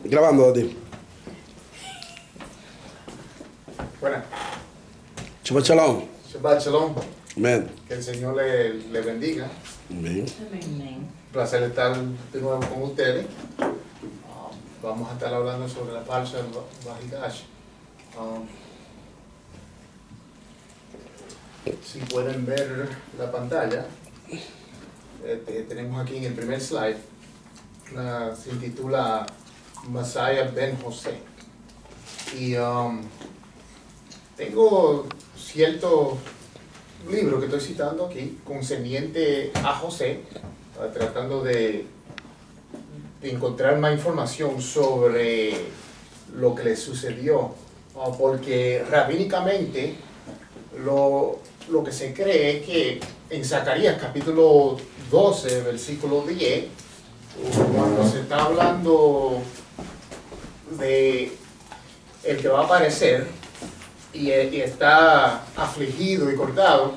Grabando, Dati. Buenas. Shabbat Shalom. Shabbat Shalom. Amén. Que el Señor le bendiga. Amén. Amén. Un placer estar de nuevo con ustedes. Vamos a estar hablando sobre la Parsha Vahigash. Si pueden ver la pantalla, tenemos aquí en el primer slide, se intitula Messiah ben José. Y tengo cierto libro que estoy citando aquí, concerniente a José, tratando de encontrar más información sobre lo que le sucedió, porque rabínicamente lo que se cree es que en Zacarías capítulo 12, versículo 10, cuando se está hablando de el que va a aparecer y está afligido y cortado,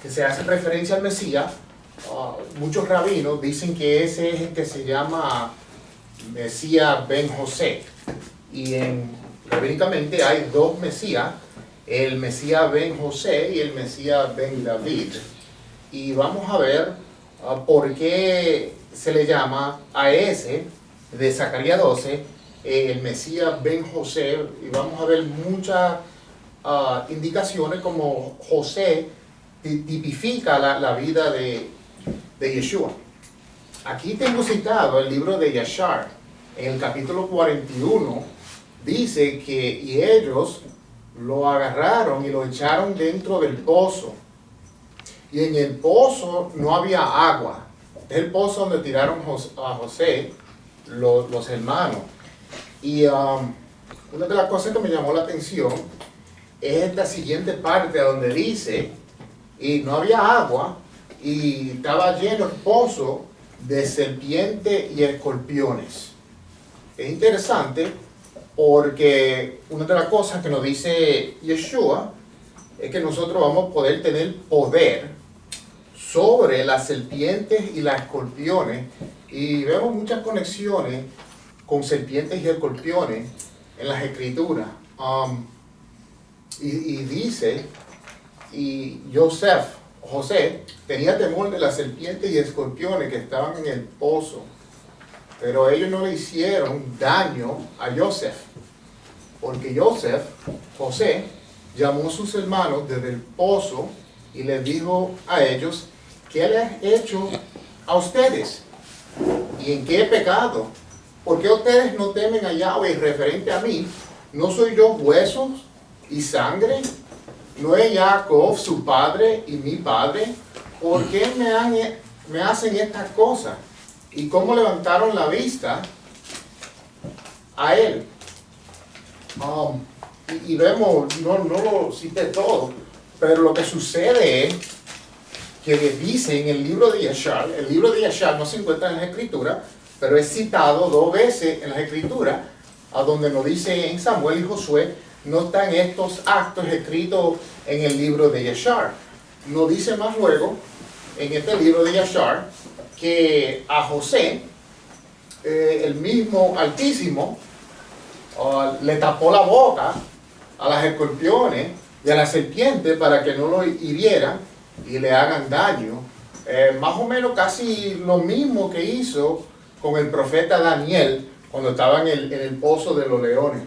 que se hace referencia al Mesías, muchos rabinos dicen que ese es el que se llama Mesías ben José. Y rabínicamente hay dos Mesías, el Mesías ben José y el Mesías ben David. Y vamos a ver por qué se le llama a ese de Zacarías 12 el Mesías ben José, y vamos a ver muchas indicaciones como José tipifica la vida de Yeshua. Aquí tengo citado el libro de Yashar, en el capítulo 41, dice que y ellos lo agarraron y lo echaron dentro del pozo, y en el pozo no había agua. Es el pozo donde tiraron a José los hermanos. Y una de las cosas que me llamó la atención es esta siguiente parte donde dice, y no había agua, y estaba lleno el pozo de serpientes y escorpiones. Es interesante porque una de las cosas que nos dice Yeshua es que nosotros vamos a poder tener poder sobre las serpientes y las escorpiones, y vemos muchas conexiones con serpientes y escorpiones en las escrituras. Y dice, y José tenía temor de las serpientes y escorpiones que estaban en el pozo, pero ellos no le hicieron daño a José, porque José, llamó a sus hermanos desde el pozo y les dijo a ellos: ¿qué les he hecho a ustedes? ¿Y en qué pecado? ¿Por qué ustedes no temen a Yahweh referente a mí? ¿No soy yo huesos y sangre? ¿No es Jacob su padre y mi padre? ¿Por qué me hacen estas cosas? ¿Y cómo levantaron la vista a él? Y vemos, no lo cité todo, pero lo que sucede es que dice en el libro de Yashar, el libro de Yashar no se encuentra en las escrituras, pero es citado 2 veces en las escrituras, a donde nos dice en Samuel y Josué, no están estos actos escritos en el libro de Yashar. Nos dice más luego, en este libro de Yashar, que a José, el mismo Altísimo, le tapó la boca a las escorpiones y a las serpientes para que no lo hirieran y le hagan daño. Más o menos casi lo mismo que hizo con el profeta Daniel cuando estaba en el pozo de los leones.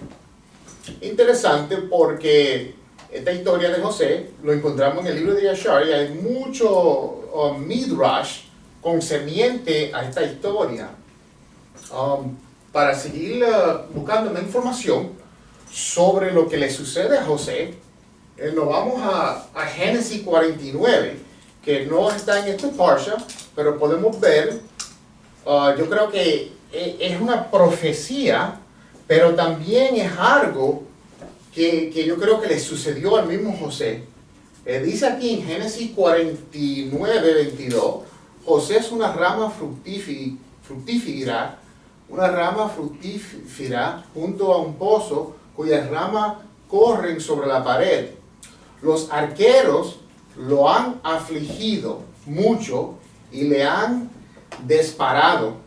Interesante porque esta historia de José lo encontramos en el libro de Yashar, y hay mucho midrash concerniente a esta historia. Para seguir buscando más información sobre lo que le sucede a José, nos vamos a Génesis 49, que no está en esta parsha, pero podemos ver, yo creo que es una profecía, pero también es algo que yo creo que le sucedió al mismo José. Dice aquí en Génesis 49, 22, José es una rama fructífera junto a un pozo cuyas ramas corren sobre la pared. Los arqueros lo han afligido mucho y le han disparado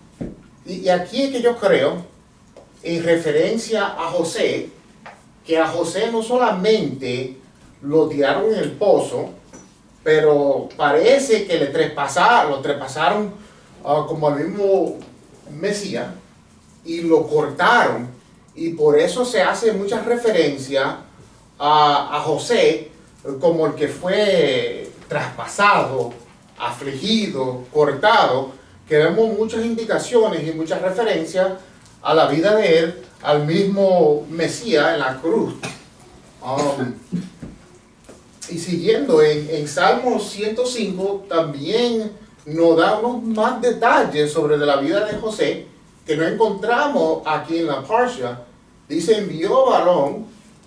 Y aquí es que yo creo, en referencia a José, que a José no solamente lo tiraron en el pozo, pero parece que lo traspasaron como al mismo Mesías y lo cortaron. Y por eso se hace mucha referencia a José como el que fue traspasado, afligido, cortado, que vemos muchas indicaciones y muchas referencias a la vida de él, al mismo Mesías en la cruz. Y siguiendo en Salmo 105 también nos da unos más detalles sobre la vida de José que no encontramos aquí en la Parsha. Dice, envió varón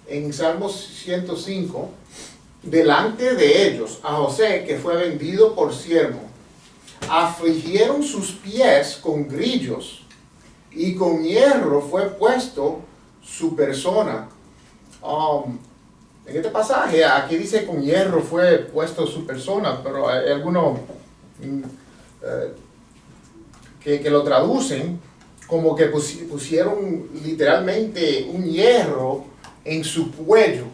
en Salmo 105 delante de ellos a José, que fue vendido por siervo. Afligieron sus pies con grillos y con hierro fue puesto su persona. En este pasaje, aquí dice con hierro fue puesto su persona, pero hay algunos que lo traducen como que pusieron literalmente un hierro en su cuello,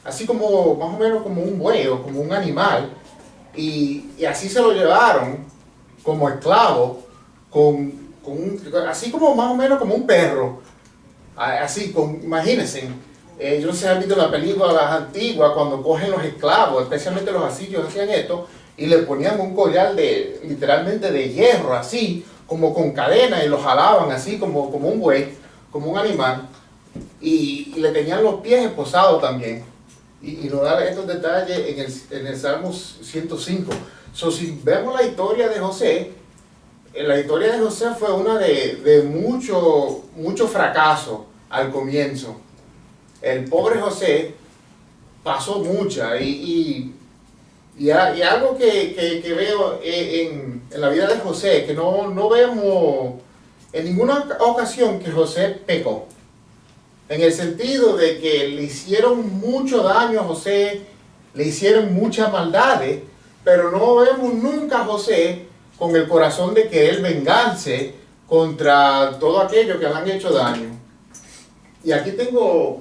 así como más o menos como un buey o como un animal, y así se lo llevaron como esclavo, así como más o menos como un perro, así, imagínense. Yo no sé si han visto la película las antiguas, cuando cogen los esclavos, especialmente los asirios hacían esto, y le ponían un collar literalmente de hierro, así, como con cadena, y lo jalaban así, como un buey, como un animal, y le tenían los pies esposados también. Y nos da estos detalles en el Salmo 105. Si vemos la historia de José, la historia de José fue una de mucho fracaso al comienzo. El pobre José pasó mucha y algo que veo en la vida de José, que no vemos en ninguna ocasión que José pecó, en el sentido de que le hicieron mucho daño a José, le hicieron muchas maldades, pero no vemos nunca a José con el corazón de querer vengarse contra todo aquello que le han hecho daño. Y aquí tengo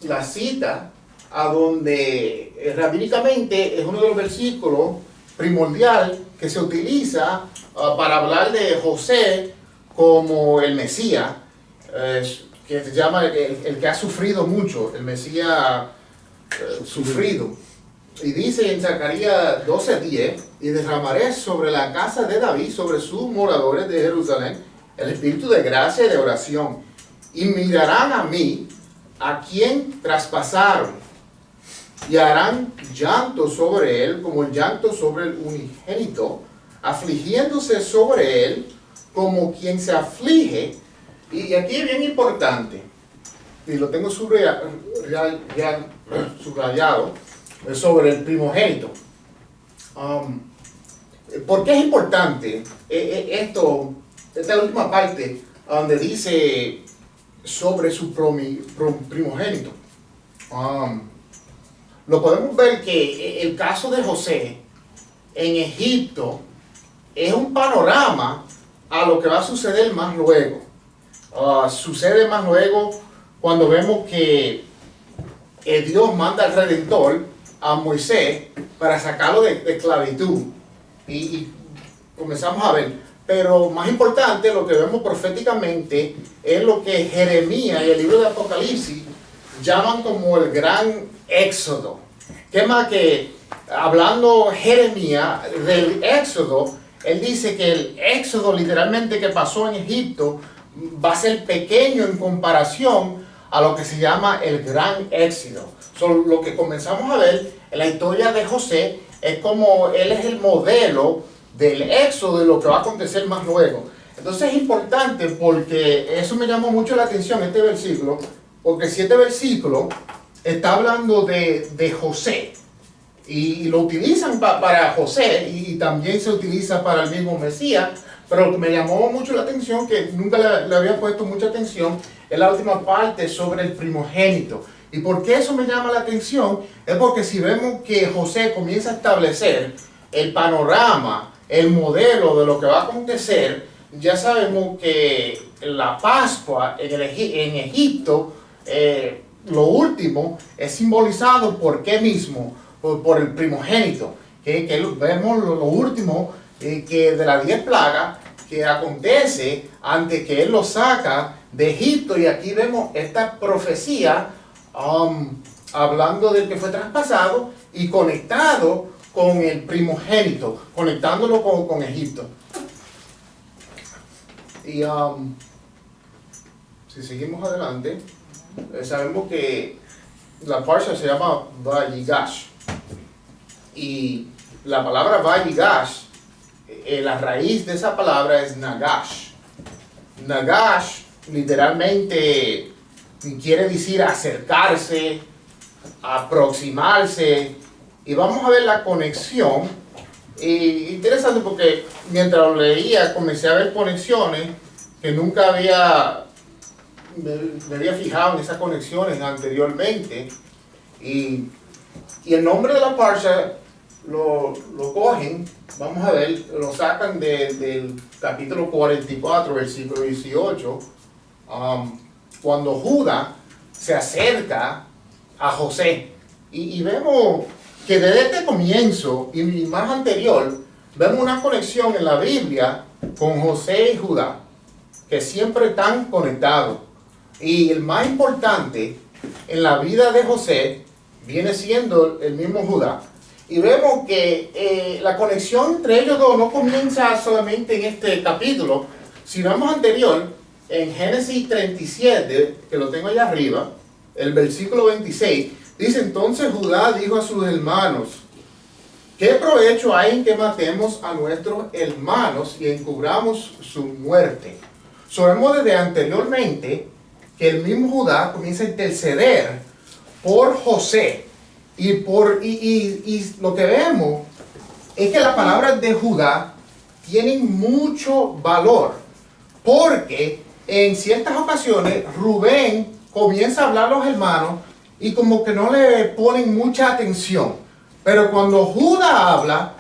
la cita a donde rabínicamente es uno de los versículos primordial que se utiliza para hablar de José como el Mesías, que se llama el que ha sufrido mucho, el Mesías sufrido. Y dice en Zacarías 12:10, y derramaré sobre la casa de David, sobre sus moradores de Jerusalén, el espíritu de gracia y de oración, y mirarán a mí, a quien traspasaron, y harán llanto sobre él como el llanto sobre el unigénito, afligiéndose sobre él como quien se aflige. Y aquí es bien importante, y lo tengo subrayado, sobre el primogénito. ¿Por qué es importante esta última parte donde dice sobre su primogénito? Lo podemos ver que el caso de José en Egipto es un panorama a lo que va a suceder más luego. Sucede más luego cuando vemos que Dios manda al Redentor a Moisés para sacarlo de esclavitud. Y comenzamos a ver. Pero más importante, lo que vemos proféticamente es lo que Jeremías y el libro de Apocalipsis llaman como el gran éxodo. ¿Qué más que hablando Jeremías del éxodo? Él dice que el éxodo literalmente que pasó en Egipto va a ser pequeño en comparación a lo que se llama el gran éxodo. Lo que comenzamos a ver en la historia de José es como él es el modelo del éxodo de lo que va a acontecer más luego. Entonces es importante porque eso me llamó mucho la atención, este versículo, porque si este versículo está hablando de José y lo utilizan para José y también se utiliza para el mismo Mesías, pero lo que me llamó mucho la atención, que nunca le había puesto mucha atención, es la última parte sobre el primogénito. ¿Y por qué eso me llama la atención? Es porque si vemos que José comienza a establecer el panorama, el modelo de lo que va a acontecer, ya sabemos que la Pascua en Egipto, lo último es simbolizado por qué mismo, por el primogénito, que vemos lo último que de las 10 plagas que acontece antes que él lo saca de Egipto. Y aquí vemos esta profecía hablando del que fue traspasado y conectado con el primogénito, conectándolo con Egipto. Y si seguimos adelante, sabemos que la parsha se llama Vayigash. Y la palabra Vayigash, la raíz de esa palabra es Nagash. Nagash literalmente quiere decir acercarse, aproximarse. Y vamos a ver la conexión. Interesante porque mientras lo leía comencé a ver conexiones que nunca me había fijado en esas conexiones anteriormente. Y el nombre de la parsha lo cogen, vamos a ver, lo sacan del capítulo 44, versículo 18, cuando Judá se acerca a José. Y vemos que desde este comienzo y más anterior, vemos una conexión en la Biblia con José y Judá, que siempre están conectados. Y el más importante en la vida de José viene siendo el mismo Judá. Y vemos que la conexión entre ellos dos no comienza solamente en este capítulo, sino más anterior, en Génesis 37, que lo tengo allá arriba, el versículo 26, dice: entonces Judá dijo a sus hermanos: ¿qué provecho hay en que matemos a nuestros hermanos y encubramos su muerte? Sabemos desde anteriormente que el mismo Judá comienza a interceder por José. Y lo que vemos es que las palabras de Judá tienen mucho valor, porque en ciertas ocasiones Rubén comienza a hablar a los hermanos y como que no le ponen mucha atención. Pero cuando Judá habla,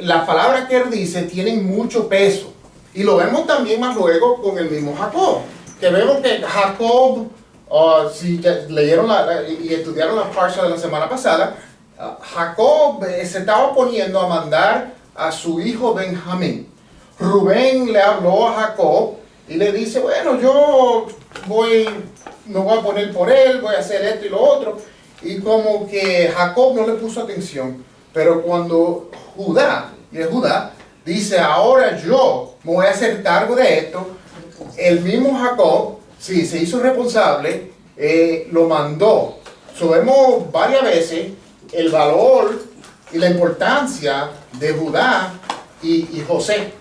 las palabras que él dice tienen mucho peso. Y lo vemos también más luego con el mismo Jacob, que vemos que Jacob, si leyeron y estudiaron la parsha de la semana pasada, Jacob se estaba poniendo a mandar a su hijo Benjamín. Rubén le habló a Jacob y le dice: bueno, yo me voy a poner por él, voy a hacer esto y lo otro. Y como que Jacob no le puso atención. Pero cuando Judá dice: ahora yo me voy a hacer cargo de esto, el mismo Jacob, sí, se hizo responsable, lo mandó. Vemos varias veces el valor y la importancia de Judá y José.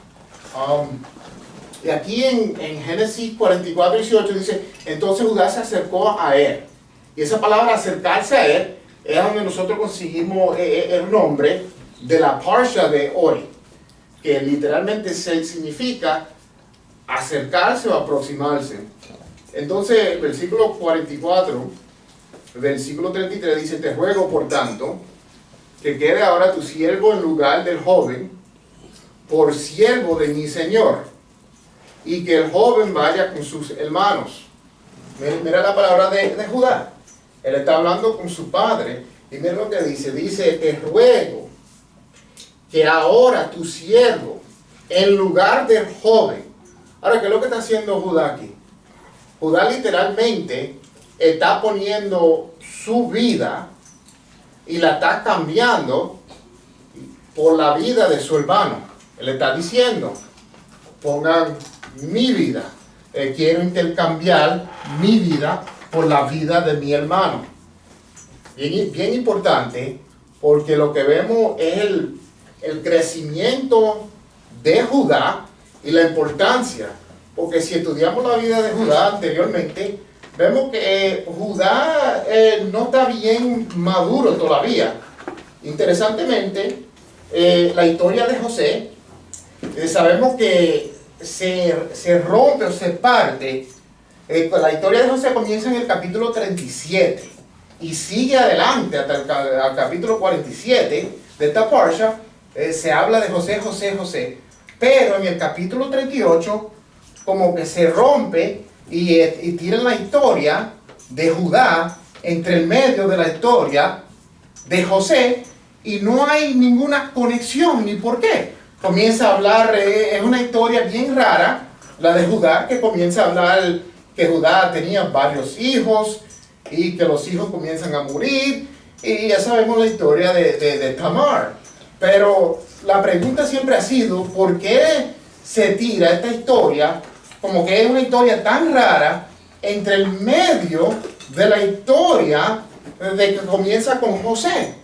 Y aquí en Génesis 44, 18 dice: entonces Judá se acercó a él. Y esa palabra acercarse a él es donde nosotros conseguimos el nombre de la parsha de hoy, que literalmente significa acercarse o aproximarse. Entonces, versículo 44, versículo 33 dice: te ruego, por tanto, que quede ahora tu siervo en lugar del joven, por siervo de mi señor, y que el joven vaya con sus hermanos. Mira la palabra de Judá. Él está hablando con su padre, y mira lo que dice. Dice: te ruego que ahora tu siervo, en lugar del joven. Ahora, ¿qué es lo que está haciendo Judá aquí? Judá literalmente está poniendo su vida y la está cambiando por la vida de su hermano. Él está diciendo: pongan mi vida. Quiero intercambiar mi vida por la vida de mi hermano. Bien importante, porque lo que vemos es el crecimiento de Judá y la importancia. Porque si estudiamos la vida de Judá anteriormente, vemos que Judá no está bien maduro todavía. Interesantemente, la historia de José, sabemos que se rompe o se parte. La historia de José comienza en el capítulo 37 y sigue adelante hasta el capítulo 47 de esta parsha. Se habla de José. Pero en el capítulo 38, como que se rompe y tiran la historia de Judá entre el medio de la historia de José y no hay ninguna conexión ni por qué. Comienza a hablar, es una historia bien rara, la de Judá, que comienza a hablar que Judá tenía varios hijos y que los hijos comienzan a morir y ya sabemos la historia de Tamar. Pero la pregunta siempre ha sido, ¿por qué se tira esta historia como que es una historia tan rara entre el medio de la historia de que comienza con José?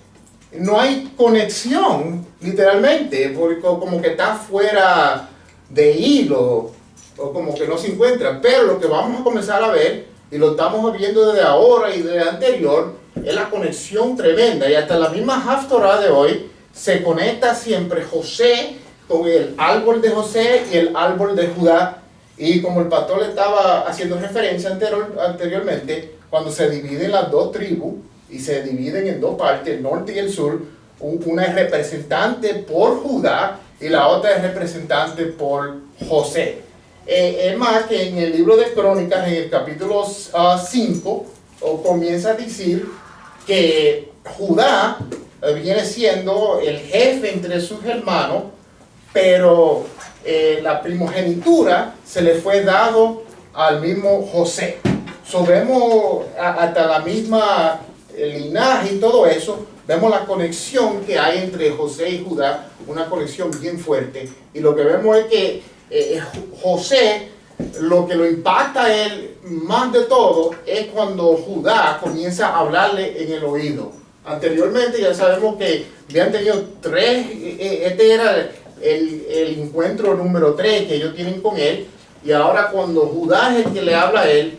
No hay conexión, literalmente, porque como que está fuera de hilo, o como que no se encuentra. Pero lo que vamos a comenzar a ver, y lo estamos viendo desde ahora y desde anterior, es la conexión tremenda. Y hasta la misma Haftorah de hoy se conecta siempre José con el árbol de José y el árbol de Judá. Y como el pastor le estaba haciendo referencia anteriormente, cuando se dividen las dos tribus, y se dividen en dos partes, el norte y el sur, una es representante por Judá y la otra es representante por José. Es más que en el libro de Crónicas, en el capítulo 5, comienza a decir que Judá viene siendo el jefe entre sus hermanos, pero la primogenitura se le fue dado al mismo José. Vemos hasta la misma linaje y todo eso, vemos la conexión que hay entre José y Judá, una conexión bien fuerte. Y lo que vemos es que José, lo que lo impacta a él más de todo es cuando Judá comienza a hablarle en el oído. Anteriormente ya sabemos que habían tenido tres, este era el encuentro número 3 que ellos tienen con él, y ahora cuando Judá es el que le habla a él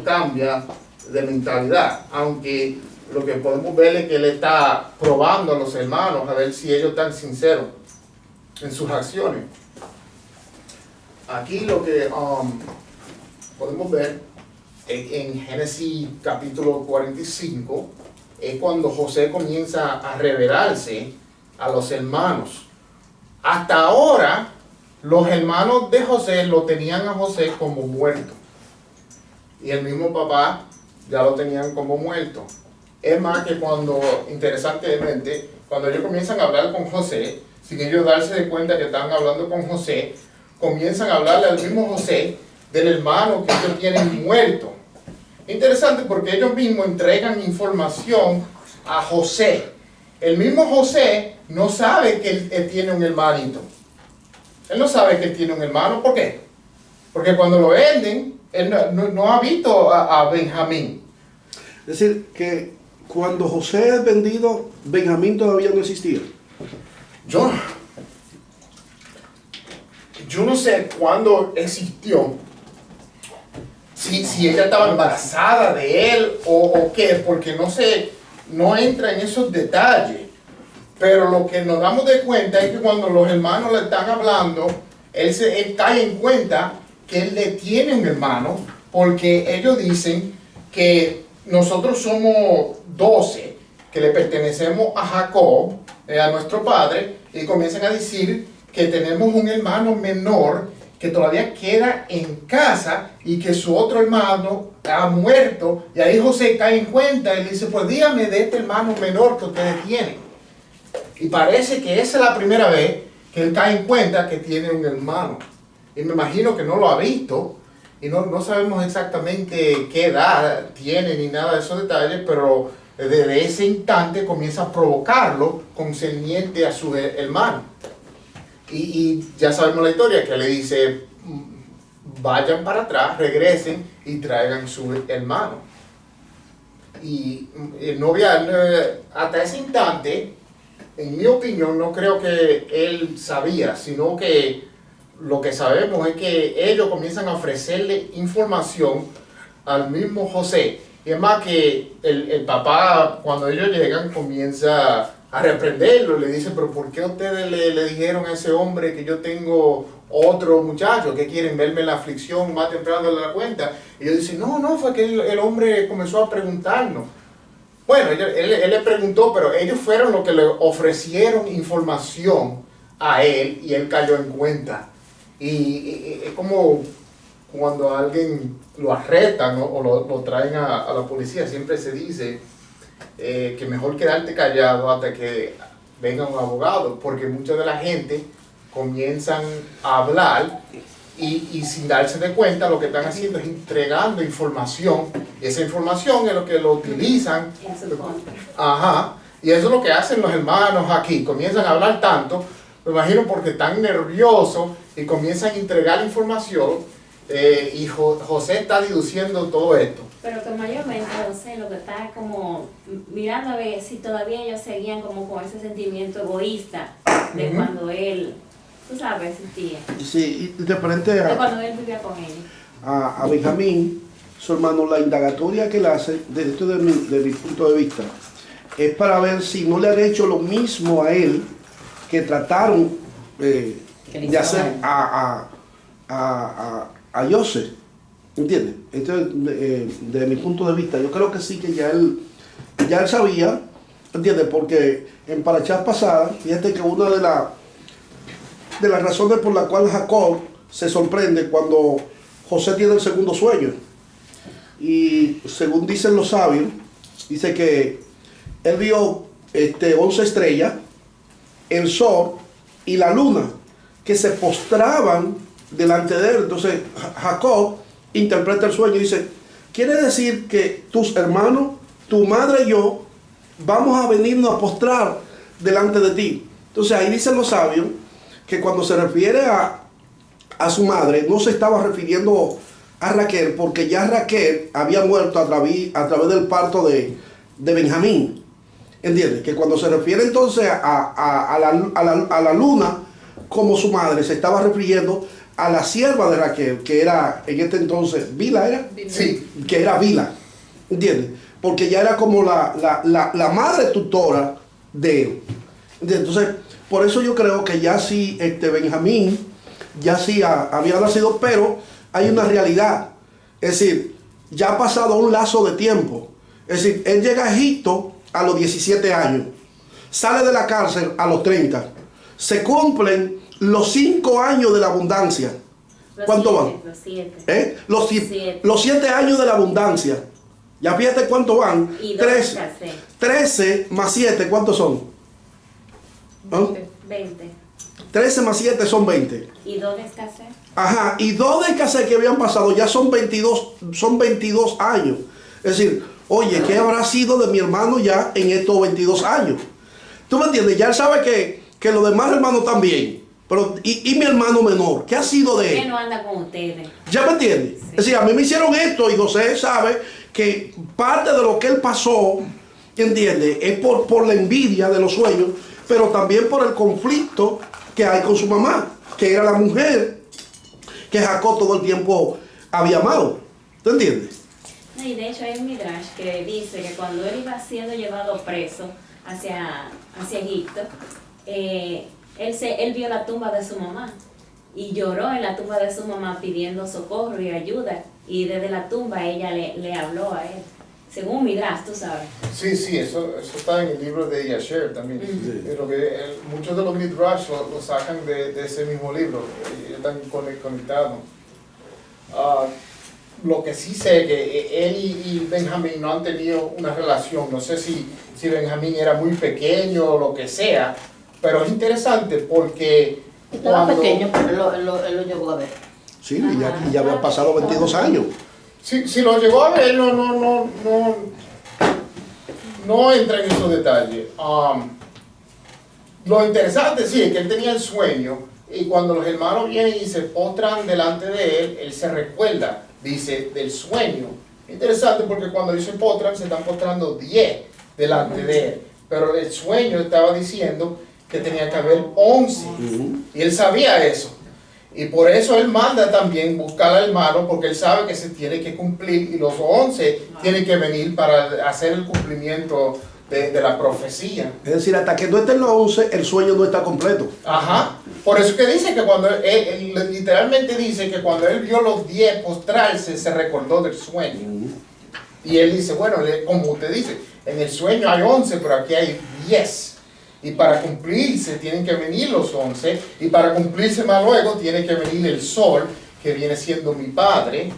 cambia de mentalidad, aunque lo que podemos ver es que él está probando a los hermanos a ver si ellos están sinceros en sus acciones. Aquí lo que podemos ver en Génesis capítulo 45 es cuando José comienza a revelarse a los hermanos. Hasta ahora los hermanos de José lo tenían a José como muerto y el mismo papá ya lo tenían como muerto. Es más que cuando, interesantemente, cuando ellos comienzan a hablar con José, sin ellos darse de cuenta que están hablando con José, comienzan a hablarle al mismo José del hermano que ellos tienen muerto. Interesante porque ellos mismos entregan información a José. El mismo José no sabe que él tiene un hermanito. Él no sabe que él tiene un hermano. ¿Por qué? Porque cuando lo venden, él no ha visto a Benjamín. Es decir, que cuando José es vendido, Benjamín todavía no existía. Yo no sé cuándo existió. Si ella estaba embarazada de él o qué, porque no entra en esos detalles. Pero lo que nos damos de cuenta es que cuando los hermanos le están hablando, él cae en cuenta que él le tiene un hermano, porque ellos dicen que nosotros somos 12, que le pertenecemos a Jacob, a nuestro padre, y comienzan a decir que tenemos un hermano menor que todavía queda en casa y que su otro hermano ha muerto. Y ahí José cae en cuenta y le dice, pues dígame de este hermano menor que ustedes tienen. Y parece que esa es la primera vez que él cae en cuenta que tiene un hermano. Y me imagino que no lo ha visto y no sabemos exactamente qué edad tiene ni nada de esos detalles, pero desde ese instante comienza a provocarlo concerniente a su hermano. Y ya sabemos la historia, que le dice, vayan para atrás, regresen y traigan su hermano. Y hasta ese instante, en mi opinión, no creo que él sabía, sino que lo que sabemos es que ellos comienzan a ofrecerle información al mismo José. Y es más que el papá, cuando ellos llegan, comienza a reprenderlo. Le dice, pero ¿por qué ustedes le dijeron a ese hombre que yo tengo otro muchacho, que quieren verme en la aflicción más temprano de la cuenta? Y ellos dicen, no, fue que el hombre comenzó a preguntarnos. Bueno, él le preguntó, pero ellos fueron los que le ofrecieron información a él y él cayó en cuenta. Y es como cuando a alguien lo arrestan, ¿no? O lo traen a la policía, siempre se dice que mejor quedarte callado hasta que venga un abogado, porque mucha de la gente comienzan a hablar y sin darse de cuenta lo que están haciendo es entregando información, y esa información es lo que lo utilizan. Ajá, y eso es lo que hacen los hermanos aquí, comienzan a hablar tanto, me imagino porque están nerviosos y comienzan a entregar información, y José está deduciendo todo esto. Pero que mayormente José lo que está como mirando a ver si todavía ellos seguían como con ese sentimiento egoísta de cuando él, tú sabes, sentía. Sí, y referente De cuando él vivía con ellos. a Benjamín, su hermano, la indagatoria que él hace, desde esto de mi punto de vista, es para ver si no le han hecho lo mismo a él que trataron de hacer a Joseph. ¿Entiendes? Entonces, desde mi punto de vista, yo creo que sí que ya él sabía, ¿entiendes? Porque en Parachás pasada, fíjate que una de las razones por la cual Jacob se sorprende cuando José tiene el segundo sueño, y según dicen los sabios, dice que él vio 11 estrellas, el sol y la luna, que se postraban delante de él. Entonces Jacob interpreta el sueño y dice, quiere decir que tus hermanos, tu madre y yo vamos a venirnos a postrar delante de ti. Entonces ahí dicen los sabios que cuando se refiere a su madre, no se estaba refiriendo a Raquel, porque ya Raquel había muerto a través del parto de Benjamín. ¿Entiendes? Que cuando se refiere entonces a la luna como su madre, se estaba refiriendo a la sierva de Raquel, que era en este entonces Bila, ¿era? Sí. Que era Bila, ¿entiendes? Porque ya era como la madre tutora de él. ¿Entiendes? Entonces, por eso yo creo que ya sí Benjamín ya sí había nacido, pero hay una realidad. Es decir, ya ha pasado un lazo de tiempo. Es decir, él llega a Egipto a los 17 años, sale de la cárcel a los 30, se cumplen los 5 años de la abundancia. ¿Cuánto van? Los 7. Los 7 años de la abundancia. Ya fíjate cuánto van. Y 13 más 7, ¿cuántos son? 20. 13 más 7 son 20. ¿Y 2 de escasez? Ajá, y 2 de escasez que habían pasado ya son 22 años. Es decir, oye, ¿qué habrá sido de mi hermano ya en estos 22 años? ¿Tú me entiendes? Ya él sabe que los demás hermanos también. Pero, y mi hermano menor, ¿qué ha sido de él? ¿Qué no anda con ustedes? ¿Ya me entiendes? Sí. Es decir, a mí me hicieron esto y José sabe que parte de lo que él pasó, ¿entiendes? Es por la envidia de los sueños, pero también por el conflicto que hay con su mamá, que era la mujer que Jacob todo el tiempo había amado. ¿Tú entiendes? Y de hecho hay un midrash que dice que cuando él iba siendo llevado preso hacia Egipto, él vio la tumba de su mamá y lloró en la tumba de su mamá pidiendo socorro y ayuda, y desde la tumba ella le habló a él, según midrash, tú sabes. Sí, eso está en el libro de Yasher también. Muchos de los midrash lo sacan de ese mismo libro, y están conectados. Lo que sí sé que él y Benjamín no han tenido una relación. No sé si Benjamín era muy pequeño o lo que sea, pero es interesante porque estaba pequeño, pero él lo llegó a ver. Sí, ya había pasado 22 años. Si lo llegó a ver, no entra en esos detalles. Lo interesante sí es que él tenía el sueño, y cuando los hermanos vienen y se postran delante de él se recuerda, dice, del sueño. Interesante porque cuando ellos se postran, se están postrando 10 delante de él, pero el sueño estaba diciendo que tenía que haber 11, y él sabía eso, y por eso él manda también buscar al hermano, porque él sabe que se tiene que cumplir, y los 11 tienen que venir para hacer el cumplimiento de la profecía. Es decir, hasta que no estén los 11, el sueño no está completo. Ajá. Por eso que dice que cuando él literalmente dice que cuando él vio los 10 postrarse, se recordó del sueño. Y él dice, bueno, como usted dice, en el sueño hay 11, pero aquí hay 10. Y para cumplirse tienen que venir los 11. Y para cumplirse más luego tiene que venir el sol, que viene siendo mi padre.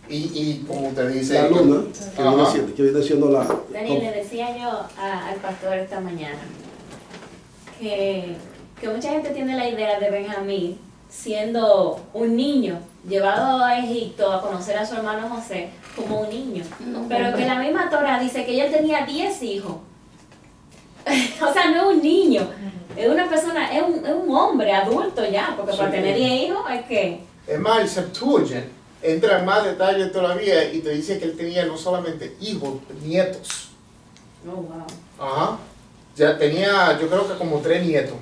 Y como usted dice... La luna, Ajá. que viene siendo la... Daniel, le decía yo al pastor esta mañana que mucha gente tiene la idea de Benjamín siendo un niño llevado a Egipto a conocer a su hermano José como un niño, pero que la misma Torah dice que él tenía 10 hijos. O sea, no es un niño, es una persona, es un hombre adulto ya, porque para tener 10 hijos es que... Es más, el Septuagint entra en más detalle todavía y te dice que él tenía no solamente hijos, nietos. Oh, wow. Ajá. Ya tenía, yo creo que como 3 nietos.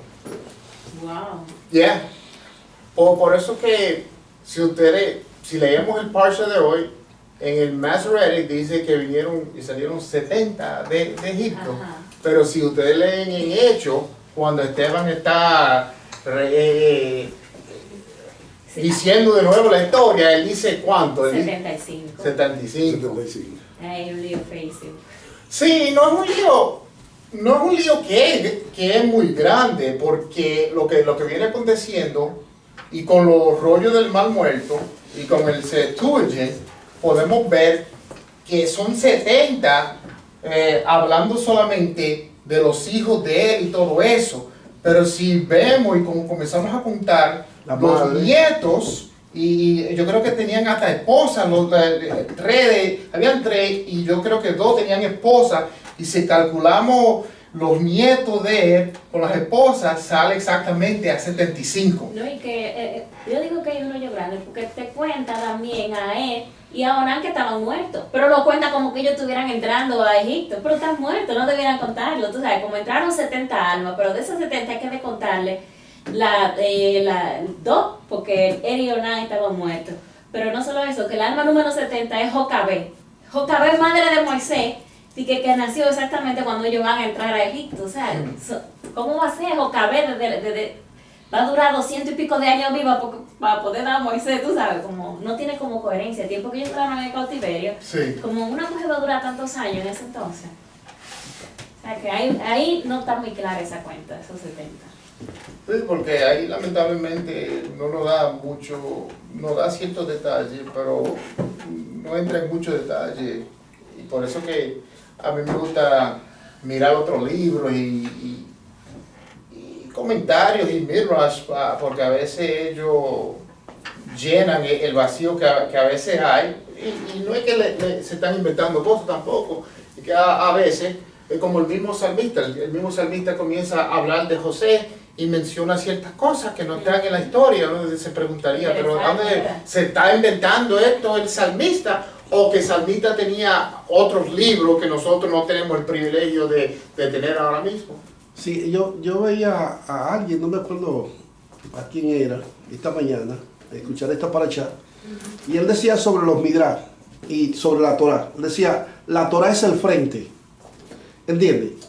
Wow. Yeah. Por eso que si leemos el Parsha de hoy, en el Masoretic dice que vinieron y salieron 70 de Egipto. Ajá. Pero si ustedes leen en Hechos, cuando Esteban está diciendo de nuevo la historia, él dice ¿cuánto? Él dice 75. 75. 75. Ay, un lío feísimo. Sí, no es un lío que es muy grande, porque lo que viene aconteciendo, y con los rollos del Mar Muerto, y con el Septuagint, podemos ver que son 70, hablando solamente de los hijos de él y todo eso. Pero si vemos y como comenzamos a contar La los madre. nietos, y yo creo que tenían hasta esposas, habían 3 y yo creo que 2 tenían esposas, y si calculamos los nietos de él con las esposas, sale exactamente a 75. No, y que yo digo que hay un hoyo grande porque te cuenta también a él y a Onán que estaban muertos, pero lo cuenta como que ellos estuvieran entrando a Egipto, pero están muertos, no debieran contarlo, tú sabes, como entraron 70 almas, pero de esas 70 hay que descontarle la 2, porque él y Onán estaban muertos. Pero no solo eso, que el alma número 70 es Jocabé. Jocabé, madre de Moisés, y que nació exactamente cuando ellos van a entrar a Egipto. O sea, ¿cómo va a ser Jocabé? Va a durar 200 y pico de años viva para poder dar a Moisés, tú sabes, como no tiene como coherencia. El tiempo que ellos entraron en el cautiverio, Sí. como una mujer va a durar tantos años en ese entonces. O sea, que ahí no está muy clara esa cuenta, esos 70. Sí, porque ahí lamentablemente no nos da ciertos detalles, pero no entra en muchos detalles. Y por eso que a mí me gusta mirar otros libros y comentarios y midrash, porque a veces ellos llenan el vacío que a veces hay. Y no es que se están inventando cosas tampoco, y que a veces es como el mismo salmista comienza a hablar de José y menciona ciertas cosas que no están en la historia. Uno se preguntaría, pero ¿dónde se está inventando esto el salmista? O que el salmista tenía otros libros que nosotros no tenemos el privilegio de tener ahora mismo. Sí, yo veía a alguien, no me acuerdo a quién era, esta mañana, escuchar esta paracha, y él decía sobre los midrash y sobre la Torah. Él decía, la Torah es el frente, ¿entiendes?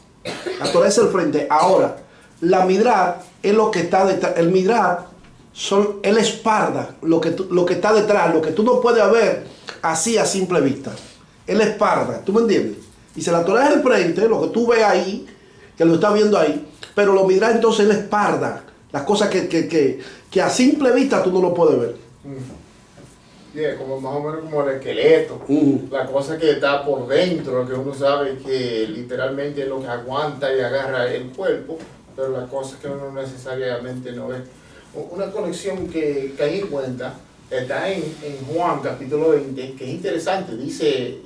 La Torah es el frente. Ahora, la midrash es lo que está detrás. El midrash es la espalda, lo que está detrás, lo que tú no puedes ver así a simple vista. Es la espalda, ¿tú me entiendes? Y si la Torah es el frente, lo que tú ves ahí, que lo estás viendo ahí, pero lo midrash entonces es la espalda, las cosas que a simple vista tú no lo puedes ver. Como más o menos como el esqueleto, la cosa que está por dentro, que uno sabe que literalmente es lo que aguanta y agarra el cuerpo, pero las cosas que uno necesariamente no ve. Una conexión que caí en cuenta está en Juan capítulo 20, que es interesante, dice,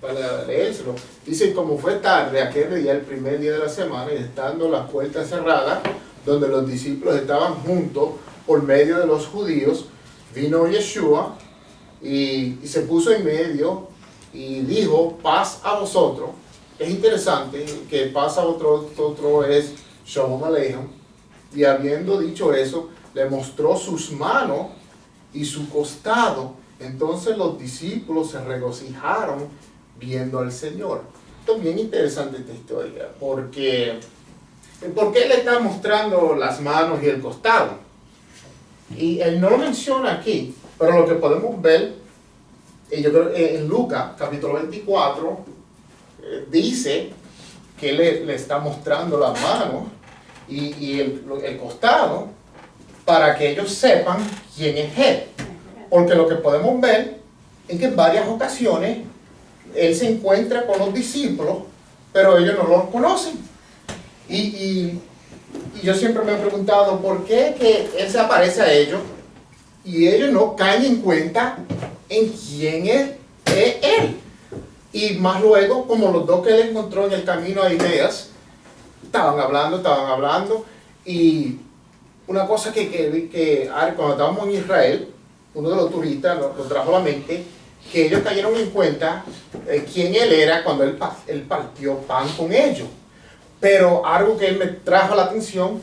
para leérselo, dice: como fue tarde aquel día, el primer día de la semana, y estando las puertas cerradas, donde los discípulos estaban juntos por medio de los judíos, vino Yeshua y se puso en medio y dijo: paz a vosotros. Es interesante que paz a vosotros es Shalom Aleichem, y habiendo dicho eso, le mostró sus manos y su costado. Entonces los discípulos se regocijaron viendo al Señor. Esto es bien interesante esta historia, porque ¿por qué le está mostrando las manos y el costado? Y él no lo menciona aquí, pero lo que podemos ver, yo creo en Lucas capítulo 24, dice que le está mostrando las manos y el costado para que ellos sepan quién es él. Porque lo que podemos ver es que en varias ocasiones él se encuentra con los discípulos, pero ellos no los conocen. Y yo siempre me he preguntado por qué que él se aparece a ellos y ellos no caen en cuenta en quién es él. Y más luego, como los dos que él encontró en el camino a Ideas, estaban hablando, y una cosa que cuando estábamos en Israel, uno de los turistas nos trajo a la mente, que ellos cayeron en cuenta quién él era cuando él partió pan con ellos. Pero algo que él me trajo la atención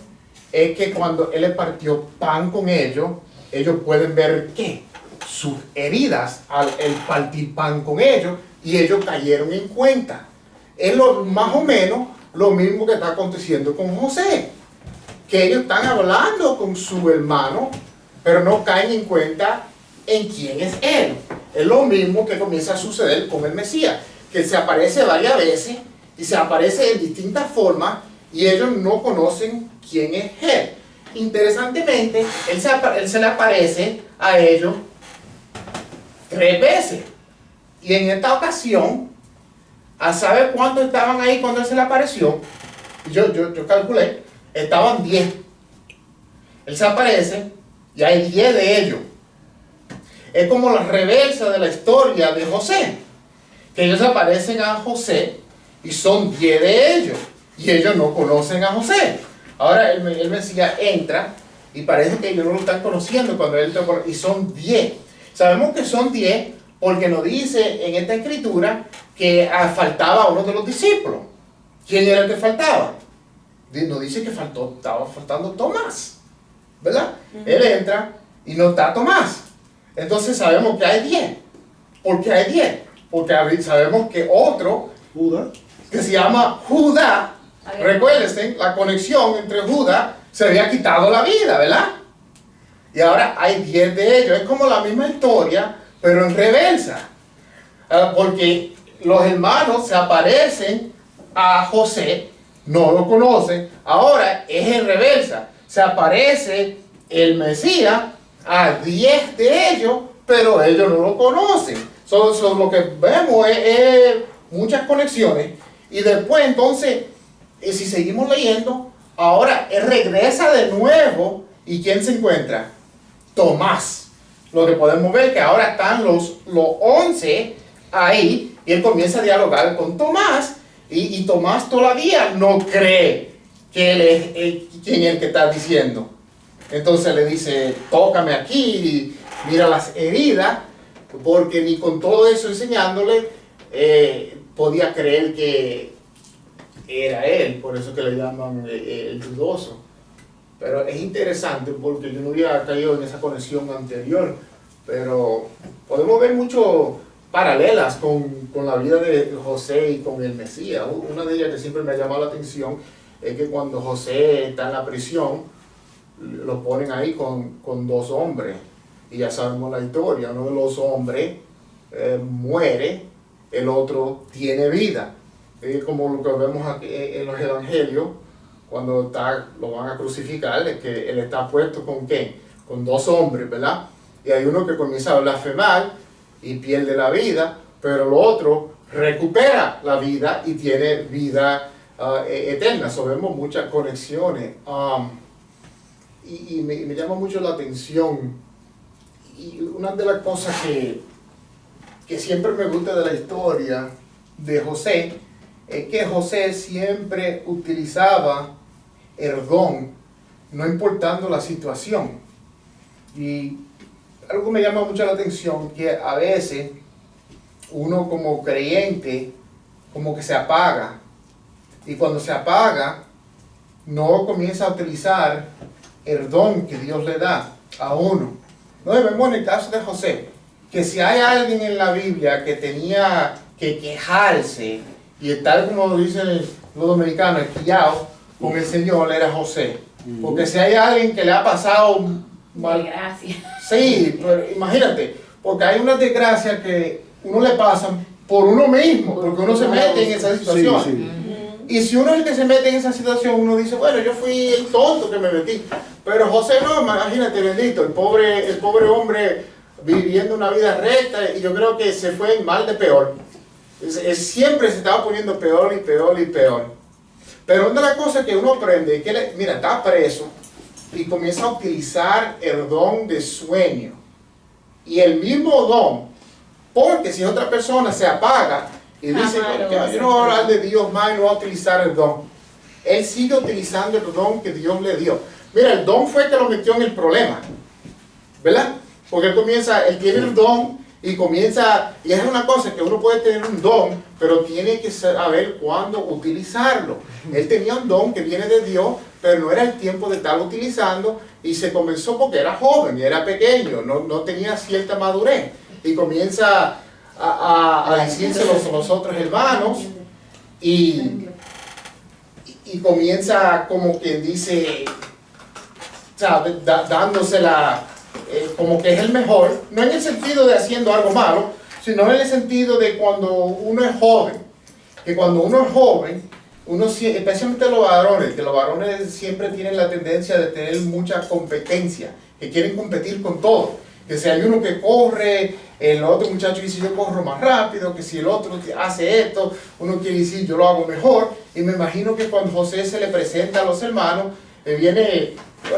es que cuando él partió pan con ellos, ellos pueden ver ¿qué? Sus heridas al partir pan con ellos, y ellos cayeron en cuenta. Es más o menos lo mismo que está aconteciendo con José, que ellos están hablando con su hermano, pero no caen en cuenta en quién es él. Es lo mismo que comienza a suceder con el Mesías, que se aparece varias veces y se aparece en distintas formas y ellos no conocen quién es él. Interesantemente, él se le aparece a ellos 3 veces. Y en esta ocasión, ¿a saber cuántos estaban ahí cuando él se le apareció? Yo calculé, estaban 10. Él se aparece y hay 10 de ellos. Es como la reversa de la historia de José, que ellos aparecen a José y son 10 de ellos, y ellos no conocen a José. Ahora el Mesías entra y parece que ellos no lo están conociendo cuando él está y son 10. Sabemos que son 10 porque nos dice en esta escritura que faltaba uno de los discípulos. ¿Quién era el que faltaba? Nos dice que estaba faltando Tomás, ¿verdad? Él entra y no está Tomás. Entonces sabemos que hay 10. ¿Por qué hay 10? Porque sabemos que otro, Judas, que se llama Judá, recuérdense, la conexión entre Judá, se había quitado la vida, ¿verdad? Y ahora hay 10 de ellos. Es como la misma historia, pero en reversa. Porque los hermanos se aparecen a José, no lo conocen. Ahora es en reversa. Se aparece el Mesías a 10 de ellos, pero ellos no lo conocen. Lo que vemos es muchas conexiones. Y después entonces, si seguimos leyendo, ahora él regresa de nuevo. ¿Y quién se encuentra? Tomás. Lo que podemos ver que ahora están los 11 ahí, y él comienza a dialogar con Tomás, y Tomás todavía no cree que él es quien es el que está diciendo. Entonces le dice, tócame aquí, mira las heridas, porque ni con todo eso enseñándole podía creer que era él, por eso que le llaman el dudoso. Pero es interesante porque yo no había caído en esa conexión anterior, pero podemos ver mucho paralelas con la vida de José y con el Mesías. Una de ellas que siempre me ha llamado la atención es que cuando José está en la prisión, lo ponen ahí con 2 hombres, y ya sabemos la historia. Uno de los hombres muere, el otro tiene vida. Es como lo que vemos aquí en los evangelios, cuando lo van a crucificar, es que él está puesto con ¿qué? Con 2 hombres, ¿verdad? Y hay uno que comienza a blasfemar y pierde la vida, pero el otro recupera la vida y tiene vida eterna. So, vemos muchas conexiones. Y me llama mucho la atención. Y una de las cosas que siempre me gusta de la historia de José es que José siempre utilizaba el don, no importando la situación. Y algo que me llama mucho la atención, que a veces uno como creyente como que se apaga, y cuando se apaga no comienza a utilizar el don que Dios le da a uno. No vemos en el caso de José, que si hay alguien en la Biblia que tenía que quejarse y estar, como dicen los dominicanos, esquillado con el Señor, era José. Porque si hay alguien que le ha pasado mal, Gracias. sí, pero imagínate, porque hay unas desgracias que uno le pasan por uno mismo, porque uno se mete en esa situación. Sí, sí. Y si uno es el que se mete en esa situación, uno dice, bueno, yo fui el tonto que me metí. Pero José no, imagínate, bendito, el pobre hombre viviendo una vida recta, y yo creo que se fue en mal de peor. Siempre se estaba poniendo peor y peor y peor. Pero una de las cosas que uno aprende es que, mira, está preso y comienza a utilizar el don de sueño. Y el mismo don, porque si otra persona se apaga y dice, yo no voy a hablar de Dios más y no voy a utilizar el don, él sigue utilizando el don que Dios le dio. Mira, el don fue que lo metió en el problema, ¿verdad? Porque él tiene el don y comienza, y es una cosa que uno puede tener un don, pero tiene que saber cuándo utilizarlo. Él tenía un don que viene de Dios, pero no era el tiempo de estarlo utilizando, y se comenzó porque era joven, era pequeño, no tenía cierta madurez, y comienza a decírselo a los otros hermanos, y comienza como quien dice, ¿sabe? Dándosela como que es el mejor, no en el sentido de haciendo algo malo, sino en el sentido de cuando uno es joven, que cuando uno es joven, especialmente los varones, que los varones siempre tienen la tendencia de tener mucha competencia, que quieren competir con todo, que si hay uno que corre, el otro muchacho dice yo corro más rápido, que si el otro hace esto, uno quiere decir yo lo hago mejor, y me imagino que cuando José se le presenta a los hermanos, viene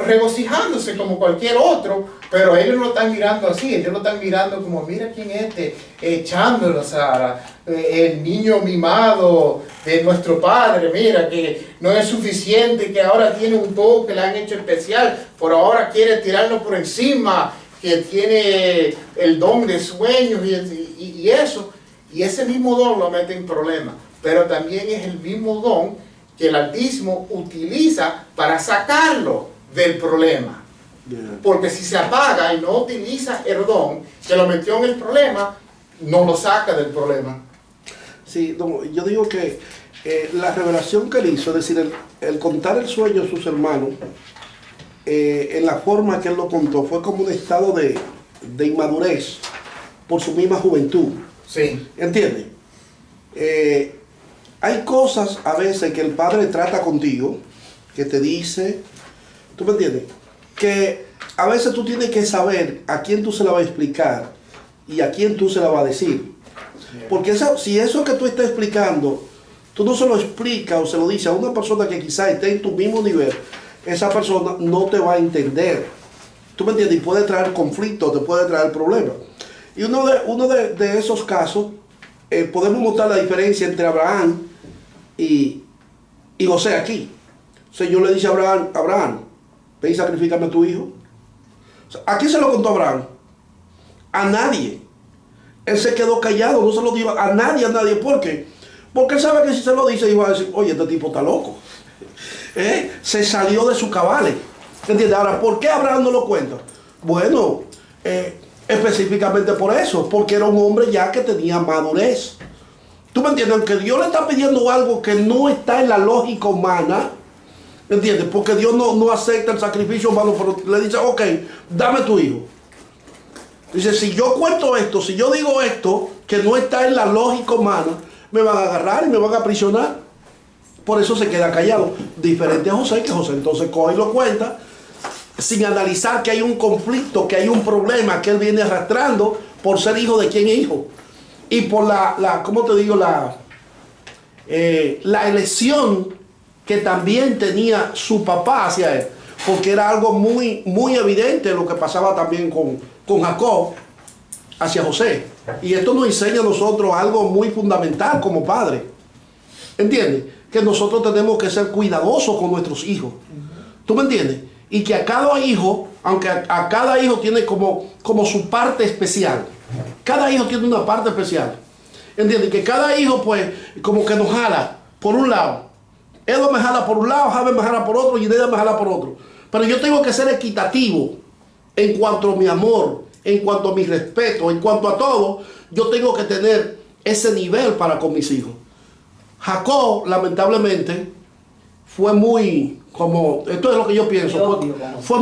regocijándose como cualquier otro, pero ellos lo están mirando así, ellos lo están mirando como mira quién es echándolo, Sara, el niño mimado de nuestro padre, mira que no es suficiente, que ahora tiene un toque que le han hecho especial, por ahora quiere tirarlo por encima, que tiene el don de sueños y eso, y ese mismo don lo mete en problemas, pero también es el mismo don que el Altísimo utiliza para sacarlo del problema. Porque si se apaga y no utiliza el don que lo metió en el problema, no lo saca del problema. Sí, no, yo digo que la revelación que él hizo, es decir, el contar el sueño a sus hermanos, en la forma que él lo contó, fue como un estado de inmadurez por su misma juventud. Sí. ¿Entiendes? Hay cosas a veces que el Padre trata contigo, que te dice, ¿tú me entiendes? Que a veces tú tienes que saber a quién tú se la vas a explicar y a quién tú se la vas a decir. Porque si eso que tú estás explicando, tú no se lo explicas o se lo dices a una persona que quizás esté en tu mismo nivel, esa persona no te va a entender. ¿Tú me entiendes? Y puede traer conflicto, te puede traer problemas. Y uno de esos casos, podemos mostrar la diferencia entre Abraham y José aquí. O sea, yo le dije a Abraham, ve y sacrifícame a tu hijo. O sea, ¿a quién se lo contó Abraham? A nadie. Él se quedó callado, no se lo dijo a nadie. ¿Por qué? Porque él sabe que si se lo dice, iba a decir, oye, este tipo está loco. Se salió de su cabales. ¿Entiendes? Ahora, ¿por qué Abraham no lo cuenta? Bueno, específicamente por eso, porque era un hombre ya que tenía madurez. ¿Tú me entiendes? Aunque Dios le está pidiendo algo que no está en la lógica humana, ¿entiendes? Porque Dios no acepta el sacrificio humano, pero le dice, ok, dame tu hijo. Dice, si yo cuento esto, si yo digo esto, que no está en la lógica humana, me van a agarrar y me van a aprisionar. Por eso se queda callado. Diferente a José, que José entonces coge y lo cuenta, sin analizar que hay un conflicto, que hay un problema que él viene arrastrando por ser hijo de quién es hijo. Y por ¿cómo te digo? La elección que también tenía su papá hacia él. Porque era algo muy, muy evidente lo que pasaba también con Jacob hacia José. Y esto nos enseña a nosotros algo muy fundamental como padres. ¿Entiendes? Que nosotros tenemos que ser cuidadosos con nuestros hijos. ¿Tú me entiendes? Y que a cada hijo, aunque a cada hijo tiene como su parte especial. Cada hijo tiene una parte especial. ¿Entiendes? Que cada hijo pues como que nos jala por un lado. Edo me jala por un lado, Javier me jala por otro y Neida me jala por otro. Pero yo tengo que ser equitativo en cuanto a mi amor, en cuanto a mi respeto, en cuanto a todo. Yo tengo que tener ese nivel para con mis hijos. Jacob, lamentablemente, fue muy, como, esto es lo que yo pienso, fue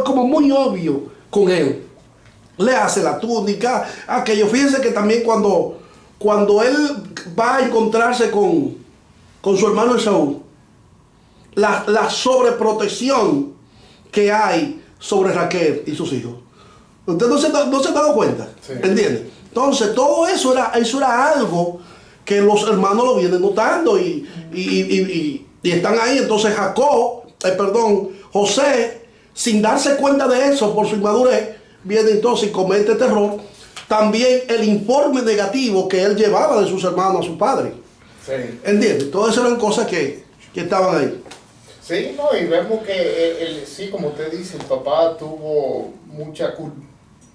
como muy obvio con él. Le hace la túnica, aquello. Fíjense que también cuando él va a encontrarse con con su hermano Esaú, la sobreprotección que hay sobre Raquel y sus hijos. Usted no se ha dado cuenta, Sí. ¿entiende? Entonces todo eso era algo que los hermanos lo vienen notando y están ahí. Entonces José, sin darse cuenta de eso por su inmadurez, viene entonces y comete este error. También el informe negativo que él llevaba de sus hermanos a su padre. Sí. ¿Entiendes? Todas esas eran cosas que estaban ahí. Sí, no, y vemos que, sí, como usted dice, el papá tuvo mucha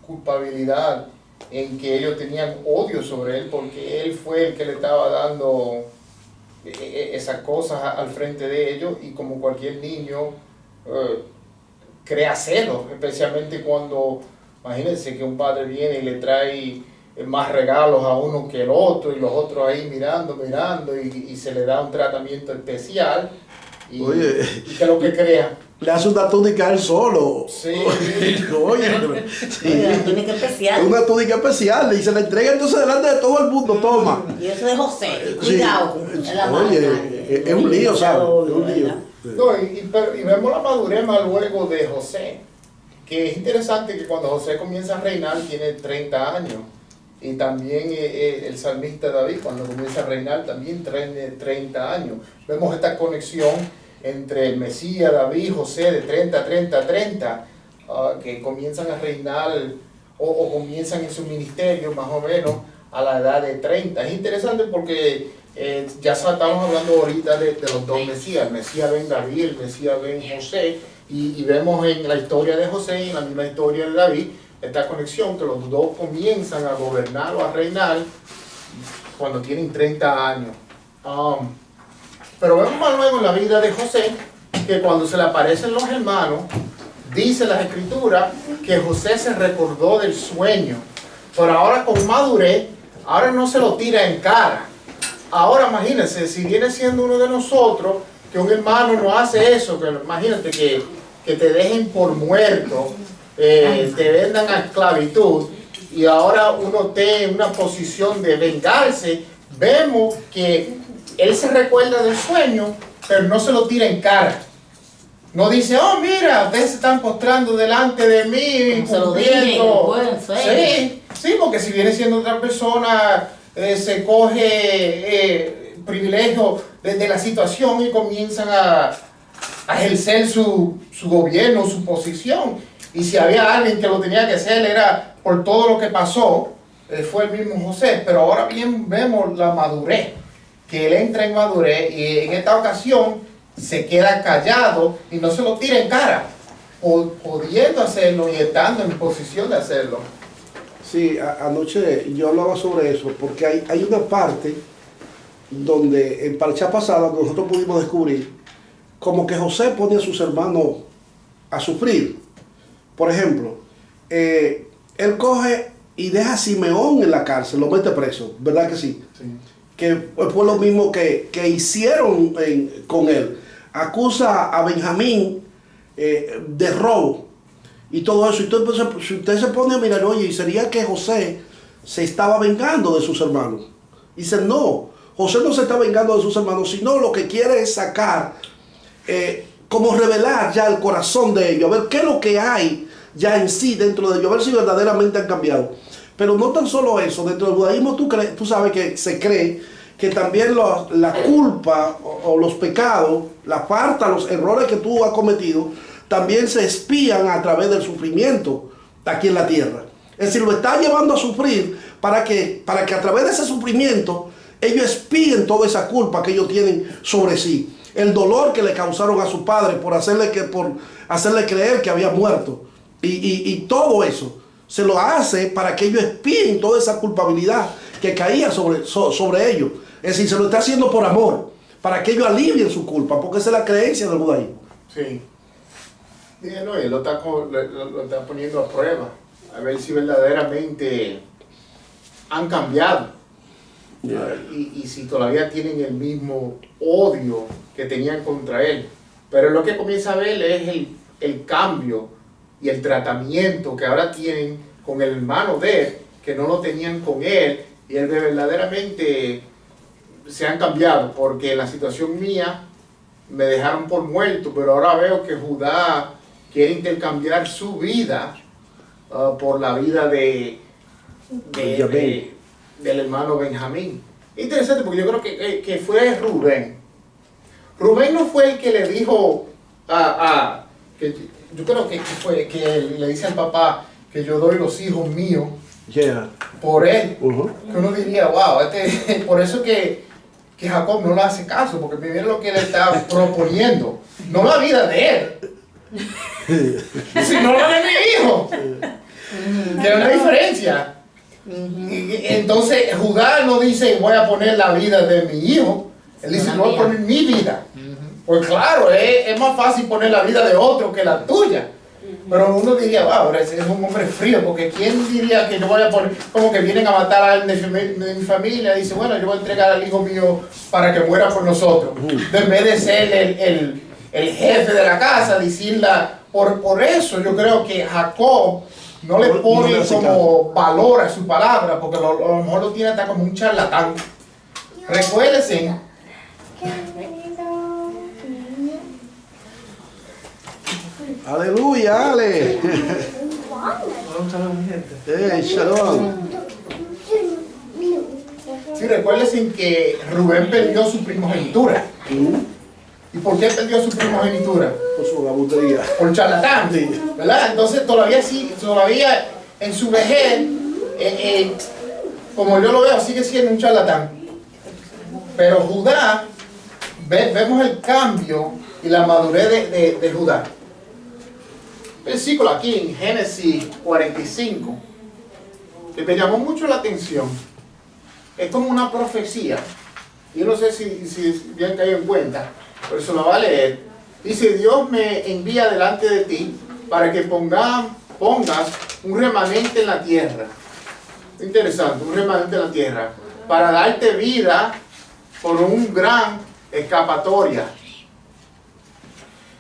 culpabilidad en que ellos tenían odio sobre él porque él fue el que le estaba dando esas cosas al frente de ellos, y como cualquier niño crea celos, especialmente cuando, imagínense que un padre viene y le trae más regalos a uno que el otro, y los otros ahí mirando, y se le da un tratamiento especial, y, Oye, y que lo que crea. le hace una túnica a él solo. Sí. Oye, sí. Oye, la túnica especial. Una túnica especial y se la entrega entonces delante de todo el mundo. Toma. Y eso de José, Sí. cuidado. Es la mano de Oye, nadie. es un lío, ¿sabes? Es un lío. ¿Verdad? No, y vemos la madurez más luego de José, que es interesante que cuando José comienza a reinar tiene 30 años, y también el salmista David cuando comienza a reinar también tiene 30 años. Vemos esta conexión entre el Mesías, David, José de 30, que comienzan a reinar o comienzan en su ministerio más o menos a la edad de 30. Es interesante porque ya estamos hablando ahorita de los dos Mesías. El Mesías ven David, el Mesías ven José, y vemos en la historia de José y en la misma historia de David esta conexión, que los dos comienzan a gobernar o a reinar cuando tienen 30 años. Pero vemos más luego en la vida de José que cuando se le aparecen los hermanos, dice las escrituras que José se recordó del sueño, pero ahora con madurez, ahora no se lo tira en cara. Ahora imagínense, si viene siendo uno de nosotros, que un hermano no hace eso, que imagínate que te dejen por muerto, te vendan a esclavitud, y ahora uno esté en una posición de vengarse. Vemos que él se recuerda del sueño, pero no se lo tira en cara. No dice, oh mira, ustedes se están postrando delante de mí, Se lo dije, sí, sí, porque si viene siendo otra persona, se coge privilegio desde la situación y comienzan a ejercer su gobierno, su posición. Y si había alguien que lo tenía que hacer, era por todo lo que pasó, fue el mismo José. Pero ahora bien vemos la madurez, que él entra en madurez, y en esta ocasión se queda callado y no se lo tira en cara, pudiendo hacerlo y estando en posición de hacerlo. Sí, anoche yo hablaba sobre eso, porque hay una parte donde en Parashá pasada nosotros pudimos descubrir como que José pone a sus hermanos a sufrir. Por ejemplo, él coge y deja a Simeón en la cárcel, lo mete preso, ¿verdad que sí? Sí. Que fue lo mismo que hicieron con él. Acusa a Benjamín de robo y todo eso. Entonces, si usted se pone a mirar, oye, y sería que José se estaba vengando de sus hermanos. Dice, no, José no se está vengando de sus hermanos, sino lo que quiere es sacar, como revelar ya el corazón de ellos, a ver qué es lo que hay ya en sí dentro de ellos, a ver si verdaderamente han cambiado. Pero no tan solo eso, dentro del judaísmo tú sabes que se cree que también la culpa o los pecados, la falta, los errores que tú has cometido, también se expían a través del sufrimiento aquí en la tierra. Es decir, lo está llevando a sufrir para que a través de ese sufrimiento ellos expíen toda esa culpa que ellos tienen sobre sí. El dolor que le causaron a su padre por hacerle creer que había muerto. Y todo eso se lo hace para que ellos expíen toda esa culpabilidad que caía sobre ellos. Es decir, se lo está haciendo por amor, para que ellos alivien su culpa, porque esa es la creencia del judaísmo. Sí. Y él lo está poniendo a prueba, a ver si verdaderamente han cambiado. Yeah. Y si todavía tienen el mismo odio que tenían contra él. Pero lo que comienza a ver es el cambio y el tratamiento que ahora tienen con el hermano de él, que no lo tenían con él, y él ve verdaderamente se han cambiado, porque en la situación mía me dejaron por muerto, pero ahora veo que Judá quiere intercambiar su vida por la vida del hermano Benjamín. Interesante, porque yo creo que fue Rubén. Rubén no fue el que le dijo yo creo que fue que le dice al papá que yo doy los hijos míos por él. Que uno diría, wow, por eso que Jacob no le hace caso, porque mira lo que él está proponiendo, no la vida de él, sino la de mi hijo. Que es una diferencia. Entonces Judá no dice voy a poner la vida de mi hijo, él dice voy a poner mi vida. Pues claro, es más fácil poner la vida de otro que la tuya. Pero uno diría, wow, ese es un hombre frío, porque ¿quién diría que yo voy a poner, como que vienen a matar a alguien de mi familia? Y dice, bueno, yo voy a entregar al hijo mío para que muera por nosotros. En vez de ser el jefe de la casa, decirla, por eso yo creo que Jacob no le pone como valor a su palabra, porque a lo mejor lo tiene hasta como un charlatán. Recuérdense. Aleluya, Ale. Shalom. Sí, recuérdense que Rubén perdió su primogenitura. ¿Y por qué perdió su primogenitura? Por su gabutería. Por charlatán, ¿verdad? Entonces todavía en su vejez, como yo lo veo, sigue siendo un charlatán. Pero Judá, vemos el cambio y la madurez de Judá. Versículo aquí en Génesis 45, que me llamó mucho la atención. Es como una profecía. Yo no sé si bien caído en cuenta, pero se lo va a leer. Dice, Dios me envía delante de ti para que pongas un remanente en la tierra. Interesante, un remanente en la tierra. Para darte vida por un gran escapatoria.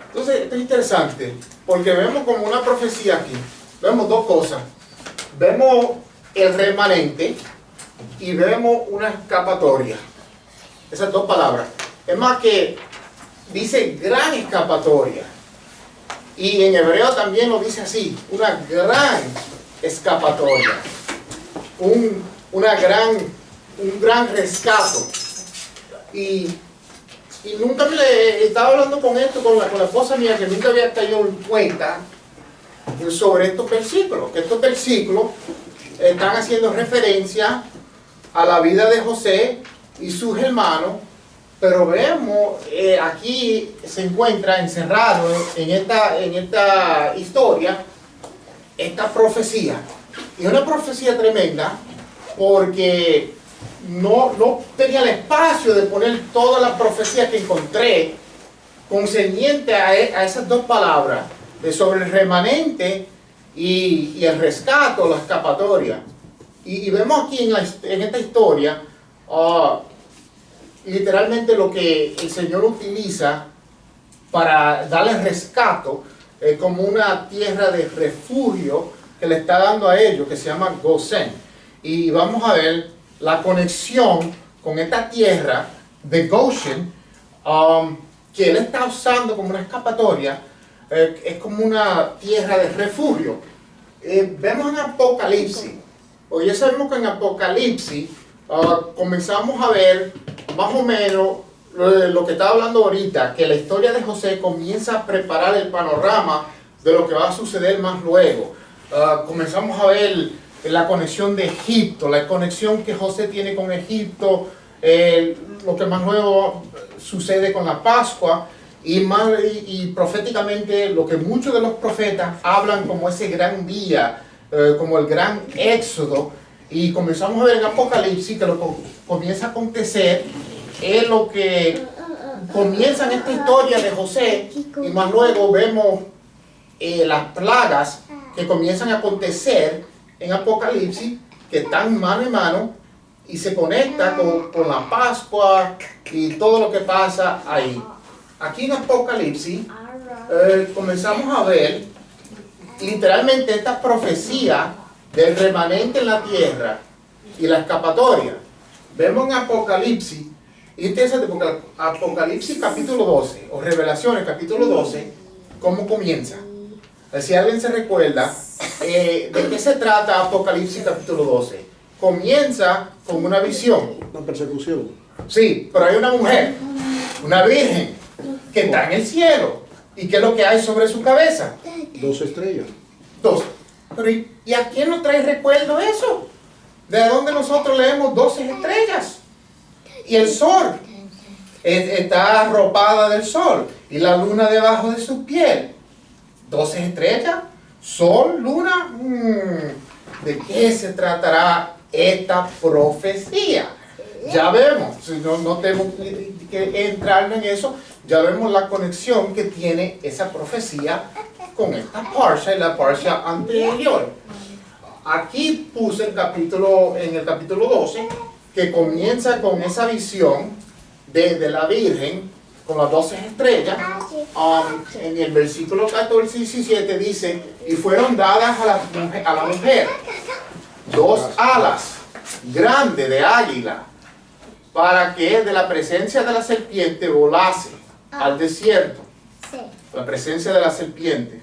Entonces, esto es interesante, porque vemos como una profecía aquí. Vemos dos cosas. Vemos el remanente y vemos una escapatoria. Esas dos palabras. Es más que dice gran escapatoria. Y en hebreo también lo dice así, una gran escapatoria. Un gran rescate. Y nunca estaba hablando con la esposa mía, que nunca había caído en cuenta sobre estos versículos. Que estos versículos están haciendo referencia a la vida de José y sus hermanos, pero vemos aquí se encuentra encerrado en esta historia, esta profecía. Y es una profecía tremenda, porque no tenía el espacio de poner todas las profecías que encontré concerniente a esas dos palabras, sobre el remanente y el rescate o la escapatoria. Y vemos aquí en esta historia literalmente lo que el Señor utiliza para darle rescate como una tierra de refugio que le está dando a ellos, que se llama Gosén. Y vamos a ver la conexión con esta tierra de Goshen, que él está usando como una escapatoria, es como una tierra de refugio. Vemos en Apocalipsis, porque ya sabemos que en Apocalipsis comenzamos a ver más o menos lo que estaba hablando ahorita, que la historia de José comienza a preparar el panorama de lo que va a suceder más luego. Comenzamos a ver la conexión de Egipto, la conexión que José tiene con Egipto, lo que más luego sucede con la Pascua, y proféticamente lo que muchos de los profetas hablan como ese gran día, como el gran éxodo. Y comenzamos a ver en Apocalipsis que lo que comienza a acontecer es lo que comienza en esta historia de José, y más luego vemos las plagas que comienzan a acontecer en Apocalipsis, que están mano en mano y se conecta con la Pascua y todo lo que pasa ahí. Aquí en Apocalipsis comenzamos a ver literalmente esta profecía del remanente en la tierra y la escapatoria. Vemos en Apocalipsis Y interesante porque Apocalipsis capítulo 12, o Revelaciones capítulo 12, ¿cómo comienza? Si alguien se recuerda, ¿de qué se trata Apocalipsis capítulo 12? Comienza con una visión. Una persecución. Sí, pero hay una mujer, una virgen, que está en el cielo. ¿Y qué es lo que hay sobre su cabeza? 2 estrellas. 12. Pero ¿y a quién nos trae recuerdo eso? ¿De dónde nosotros leemos 12 estrellas? Y el sol está arropada del sol. Y la luna debajo de su piel. 12 estrellas. Sol, luna. ¿De qué se tratará esta profecía? Ya vemos, si no tengo que entrar en eso, ya vemos la conexión que tiene esa profecía con esta parsha y la parsha anterior. Aquí puse en el capítulo 12, que comienza con esa visión de la Virgen con las 12 estrellas. En el versículo 14 y 17 dice, y fueron dadas a la mujer 2 alas grandes de águila, para que de la presencia de la serpiente volase al desierto. La presencia de la serpiente.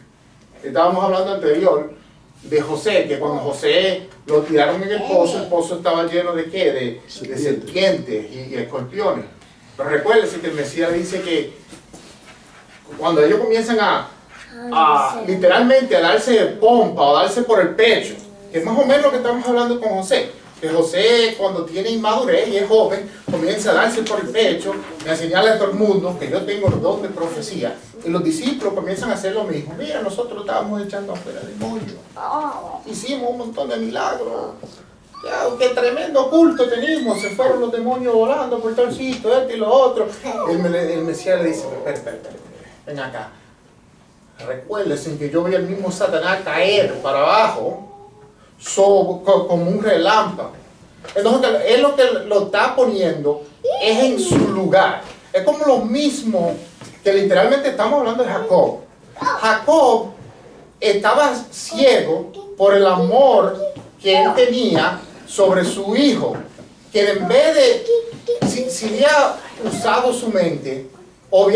Estábamos hablando anterior de José, que cuando José lo tiraron en el pozo estaba lleno de ¿qué? De serpientes y escorpiones. Pero recuérdense que el Mesías dice que cuando ellos comienzan a literalmente a darse pompa o darse por el pecho, que es más o menos lo que estamos hablando con José. Que José, cuando tiene inmadurez y es joven, comienza a darse por el pecho y a señalarle a todo el mundo que yo tengo los dones de profecía. Y los discípulos comienzan a hacer lo mismo. Mira, nosotros estábamos echando afuera demonios. Hicimos un montón de milagros. Ya, qué tremendo culto tenemos. Se fueron los demonios volando por todo el sitio, esto y lo otro. El Mesías le dice, espera, ven acá. Recuérdense que yo vi al mismo Satanás caer para abajo. Como un relámpago. Entonces él lo que lo está poniendo es en su lugar. Es como lo mismo que literalmente estamos hablando de Jacob. Jacob estaba ciego por el amor que él tenía sobre su hijo, que en vez de si había usado su mente o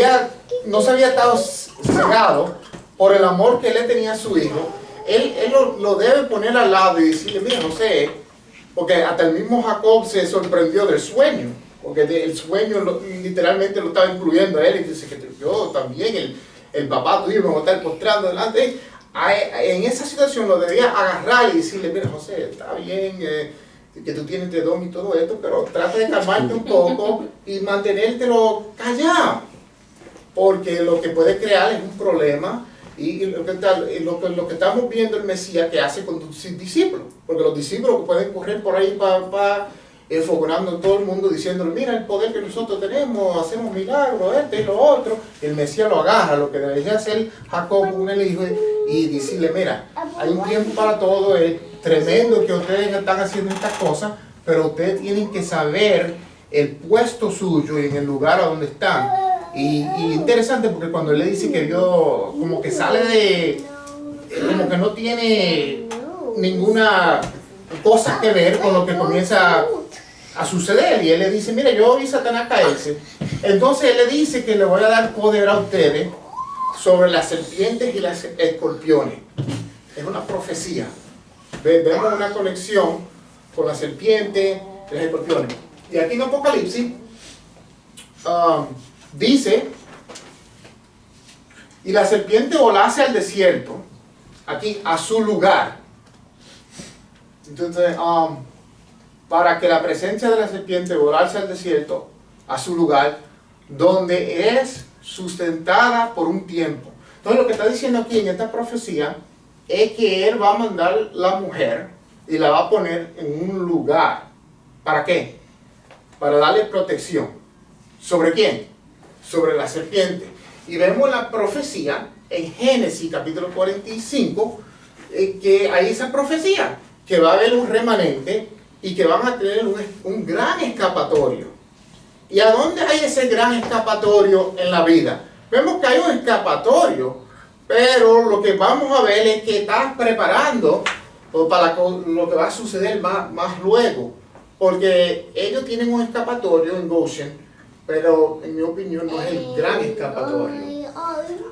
no se había estado cegado por el amor que él tenía a su hijo, él lo debe poner al lado y decirle, mira José, porque hasta el mismo Jacob se sorprendió del sueño, porque el sueño literalmente lo estaba incluyendo a él, y dice que yo también, el papá tuyo me va a estar postrando delante de él. En esa situación lo debía agarrar y decirle, mira José, está bien que tú tienes este don y todo esto, pero trata de calmarte un poco y mantenértelo callado, porque lo que puede crear es un problema. Y lo que estamos viendo el Mesías que hace con sus discípulos, porque los discípulos pueden correr por ahí enfogonando a todo el mundo diciéndole, mira el poder que nosotros tenemos, hacemos milagros, y lo otro. El Mesías lo agarra, lo que debería hacer Jacob con el hijo, y decirle, mira, hay un tiempo para todo, es tremendo que ustedes están haciendo estas cosas, pero ustedes tienen que saber el puesto suyo y en el lugar a donde están. Y interesante porque cuando él le dice que Dios como que sale como que no tiene ninguna cosa que ver con lo que comienza a suceder, y él le dice, mira, yo vi a Satanás caerse, entonces él le dice que le voy a dar poder a ustedes sobre las serpientes y las escorpiones. Es una profecía. Vemos una conexión con la serpiente y las escorpiones. Y aquí en Apocalipsis dice, y la serpiente volase al desierto, aquí a su lugar. Entonces, para que la presencia de la serpiente volase al desierto, a su lugar, donde es sustentada por un tiempo. Entonces lo que está diciendo aquí en esta profecía es que él va a mandar la mujer y la va a poner en un lugar. ¿Para qué? Para darle protección. ¿Sobre quién? Sobre la serpiente. Y vemos la profecía en Génesis capítulo 45, que hay esa profecía, que va a haber un remanente y que van a tener un gran escapatorio. ¿Y a dónde hay ese gran escapatorio en la vida? Vemos que hay un escapatorio, pero lo que vamos a ver es que están preparando para lo que va a suceder más luego. Porque ellos tienen un escapatorio en Goshen, pero en mi opinión no es el gran escapatorio.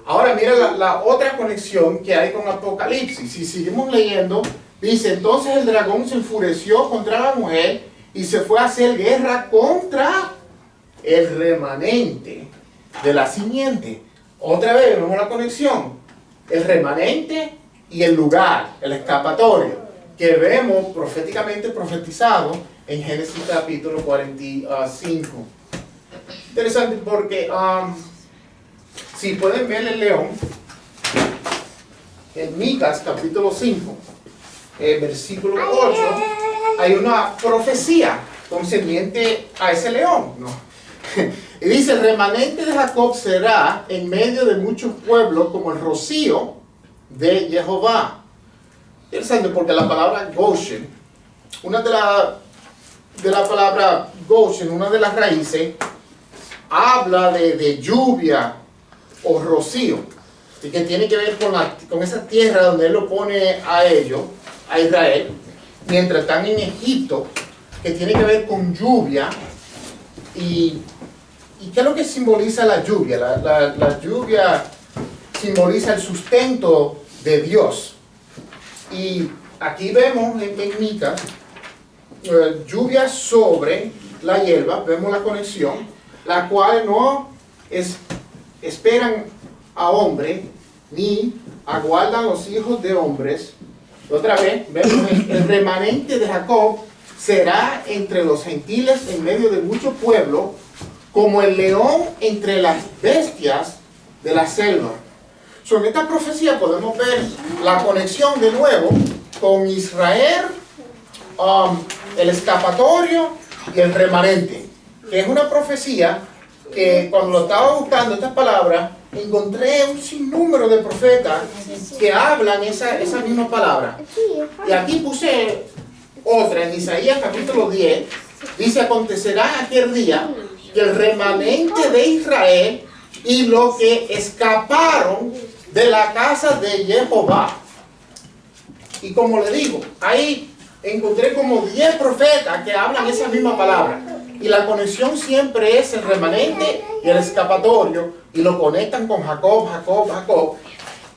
Ahora mira la otra conexión que hay con Apocalipsis. Si seguimos leyendo, dice, entonces el dragón se enfureció contra la mujer y se fue a hacer guerra contra el remanente de la simiente. Otra vez vemos la conexión. El remanente y el lugar, el escapatorio, que vemos proféticamente profetizado en Génesis capítulo 45. Interesante porque si pueden ver el león, en Micas capítulo 5, versículo 8, hay una profecía concerniente a ese león, ¿no? Y dice, el remanente de Jacob será en medio de muchos pueblos como el rocío de Jehová. Interesante porque la palabra Goshen, una de la palabra Goshen, una de las raíces, habla de lluvia o rocío, y que tiene que ver con esa tierra donde él lo pone a ellos, a Israel, mientras están en Egipto, que tiene que ver con lluvia. ¿Y qué es lo que simboliza la lluvia? La lluvia simboliza el sustento de Dios. Y aquí vemos en Micas, lluvia sobre la hierba, vemos la conexión, la cual no esperan a hombre, ni aguardan los hijos de hombres. Otra vez, vemos el remanente de Jacob será entre los gentiles en medio de mucho pueblo, como el león entre las bestias de la selva. En esta profecía podemos ver la conexión de nuevo con Israel, el escapatorio y el remanente, que es una profecía que cuando lo estaba buscando estas palabras, encontré un sinnúmero de profetas que hablan esa misma palabra. Y aquí puse otra, en Isaías capítulo 10, dice, acontecerá aquel día que el remanente de Israel y los que escaparon de la casa de Jehová. Y como le digo, ahí encontré como 10 profetas que hablan esa misma palabra. Y la conexión siempre es el remanente y el escapatorio. Y lo conectan con Jacob, Jacob, Jacob.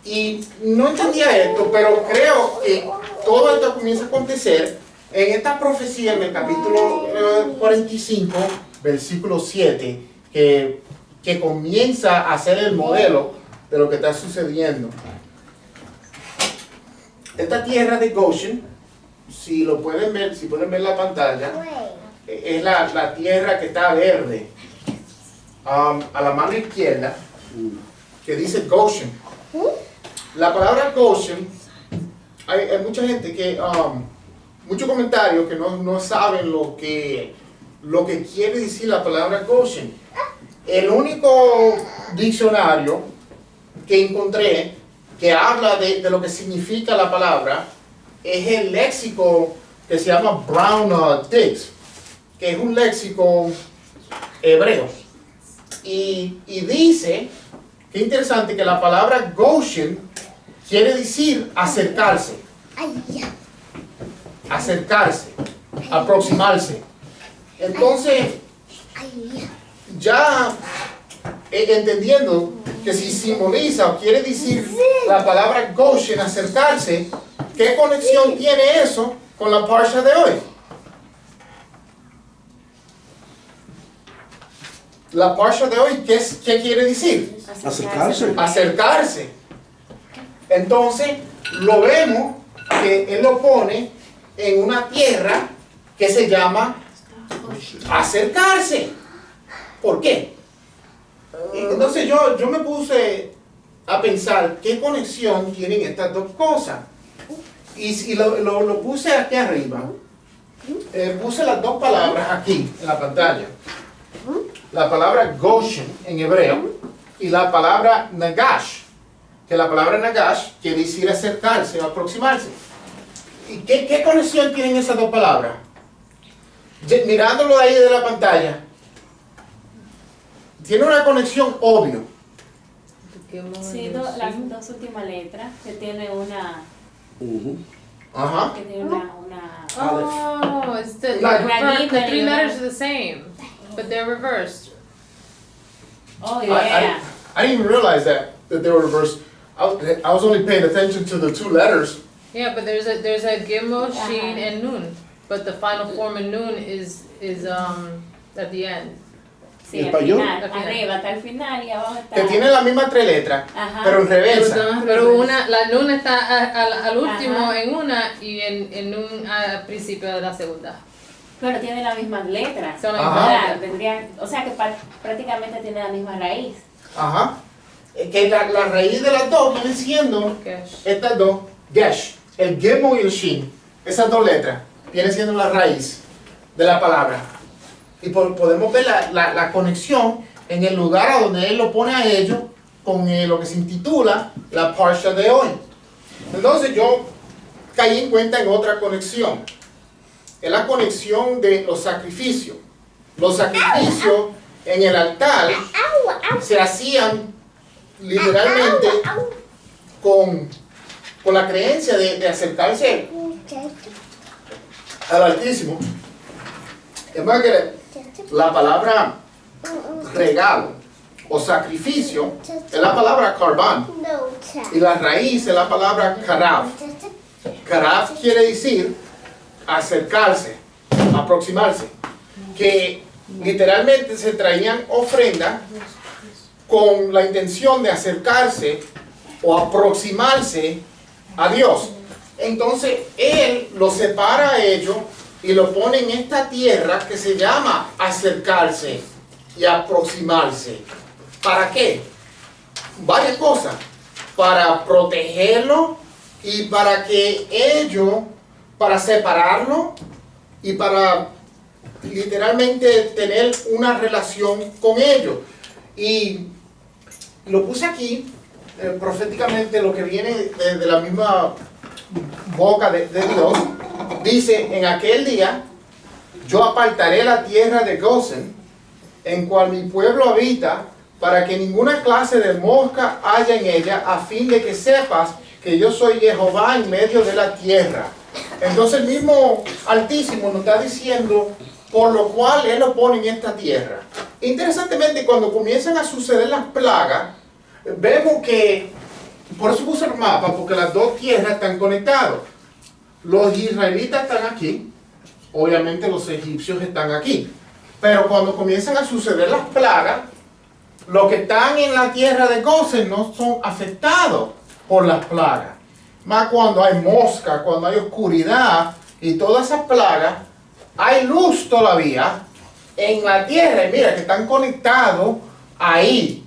Y no entendía esto, pero creo que todo esto comienza a acontecer en esta profecía, en el capítulo 45, versículo 7, que comienza a ser el modelo de lo que está sucediendo. Esta tierra de Goshen, si pueden ver la pantalla, es la tierra que está verde. A la mano izquierda, que dice Goshen. La palabra Goshen, hay mucha gente que, muchos comentarios que no saben lo que quiere decir la palabra Goshen. El único diccionario que encontré que habla de lo que significa la palabra es el léxico que se llama Brown Diggs, que es un léxico hebreo. Y dice, qué interesante, que la palabra Goshen quiere decir acercarse. Acercarse, aproximarse. Entonces, ya entendiendo que si simboliza o quiere decir la palabra Goshen, acercarse, ¿qué conexión tiene eso con la parsha de hoy? La parsha de hoy, ¿qué quiere decir? Acercarse. Acercarse. Entonces, lo vemos que él lo pone en una tierra que se llama acercarse. ¿Por qué? Entonces yo me puse a pensar qué conexión tienen estas dos cosas. Y lo puse aquí arriba. Puse las dos palabras aquí en la pantalla. La palabra Goshen en hebreo y la palabra Nagash. Que la palabra Nagash quiere decir acercarse o aproximarse. ¿Y qué conexión tienen esas dos palabras? Mirándolo ahí de la pantalla, tiene una conexión obvia. Sí, las dos últimas letras, que tiene una... Ajá. Que tiene una Oh, it's the Like- three letters are the same, but they're reversed. Oh, yeah. I didn't even realize that they were reversed. I was only paying attention to the 2 letters. Yeah, but there's a Gimel, Shin, and Nun. But the final form in Nun is at the end. Sí, al español. final, Al final. arriba hasta el final y abajo está. Que tienen las mismas 3 letras, Ajá. pero en reversa. Pero la Nun está al último Ajá. en una y en Nun al principio de la segunda. Pero tiene las mismas letras. Son las Ajá. mismas ¿Verdad? letras. Tendrían, o sea que prácticamente tiene la misma raíz. Ajá. Que la raíz de las dos vienen siendo Gesh. estas dos, Gesh, el Gimel y el Shin. Esas 2 letras vienen siendo la raíz de la palabra. Y podemos ver la conexión en el lugar a donde él lo pone a ellos con lo que se intitula la Parsha de hoy. Entonces yo caí en cuenta en otra conexión. Es la conexión de los sacrificios. Los sacrificios en el altar se hacían literalmente con la creencia de acercarse al Altísimo. Es más que la palabra regalo o sacrificio es la palabra karban y la raíz es la palabra karaf. Karaf quiere decir acercarse, aproximarse, que literalmente se traían ofrendas con la intención de acercarse o aproximarse a Dios. Entonces él lo separa a ellos y lo pone en esta tierra que se llama acercarse y aproximarse. ¿Para qué? Varias cosas. Para protegerlo y para que ellos, para separarlo y para literalmente tener una relación con ellos. Y lo puse aquí, proféticamente, lo que viene de la misma boca de Dios. Dice, en aquel día, yo apartaré la tierra de Gosen, en cual mi pueblo habita, para que ninguna clase de mosca haya en ella, a fin de que sepas que yo soy Jehová en medio de la tierra. Entonces el mismo Altísimo nos está diciendo, por lo cual Él lo pone en esta tierra. Interesantemente, cuando comienzan a suceder las plagas, vemos que, por eso puse el mapa, porque las 2 tierras están conectadas. Los israelitas están aquí, obviamente los egipcios están aquí. Pero cuando comienzan a suceder las plagas, los que están en la tierra de Gosen no son afectados por las plagas. Más cuando hay mosca, cuando hay oscuridad y todas esas plagas, hay luz todavía en la tierra. Y mira que están conectados ahí,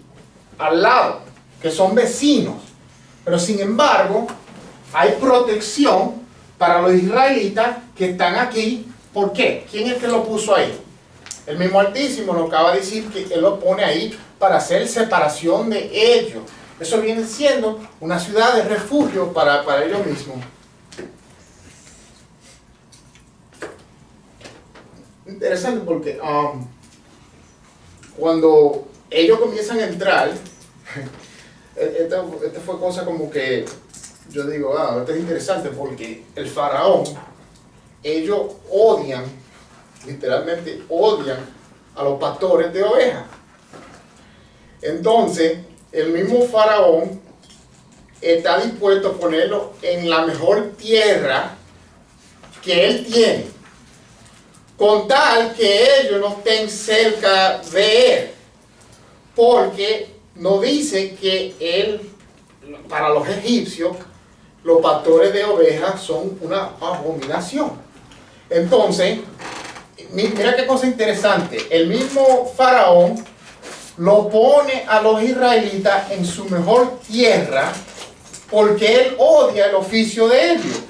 al lado, que son vecinos. Pero sin embargo, hay protección para los israelitas que están aquí. ¿Por qué? ¿Quién es que lo puso ahí? El mismo Altísimo nos acaba de decir que Él lo pone ahí para hacer separación de ellos. Eso viene siendo una ciudad de refugio para ellos mismos. Interesante porque cuando ellos comienzan a entrar, esta fue cosa como que yo digo, esto es interesante porque el faraón, ellos odian, literalmente odian a los pastores de ovejas. Entonces, el mismo faraón está dispuesto a ponerlo en la mejor tierra que él tiene, con tal que ellos no estén cerca de él, porque nos dice que él, para los egipcios, los pastores de ovejas son una abominación. Entonces, mira qué cosa interesante, el mismo faraón lo pone a los israelitas en su mejor tierra porque él odia el oficio de ellos.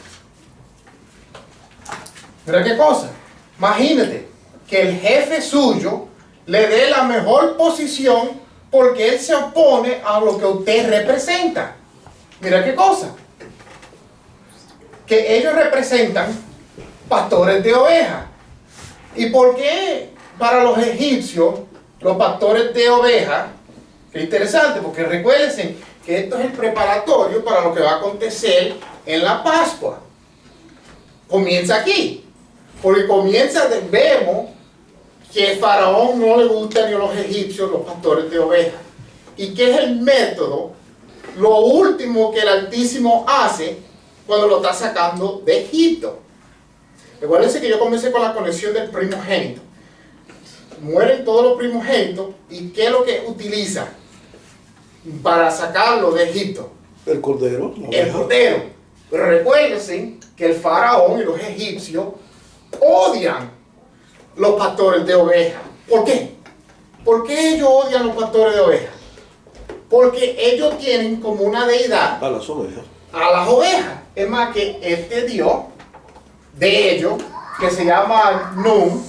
Mira qué cosa. Imagínate que el jefe suyo le dé la mejor posición porque él se opone a lo que usted representa. Mira qué cosa. Que ellos representan pastores de ovejas. ¿Y por qué para los egipcios los pastores de ovejas? Qué interesante, porque recuérdense que esto es el preparatorio para lo que va a acontecer en la Pascua. Comienza aquí, porque vemos que Faraón no le gusta ni a los egipcios los pastores de ovejas. ¿Y qué es el método? Lo último que el Altísimo hace cuando lo está sacando de Egipto. Recuérdense que yo comencé con la conexión del primogénito. Mueren todos los primogénitos, ¿y qué es lo que utiliza para sacarlo de Egipto? El cordero. la El oveja. cordero. Pero recuérdense que el faraón y los egipcios odian los pastores de ovejas. ¿Por qué? ¿Por qué ellos odian los pastores de ovejas? Porque ellos tienen como una deidad A las ovejas. a las ovejas. Es más que este dios de ellos, que se llama Nun,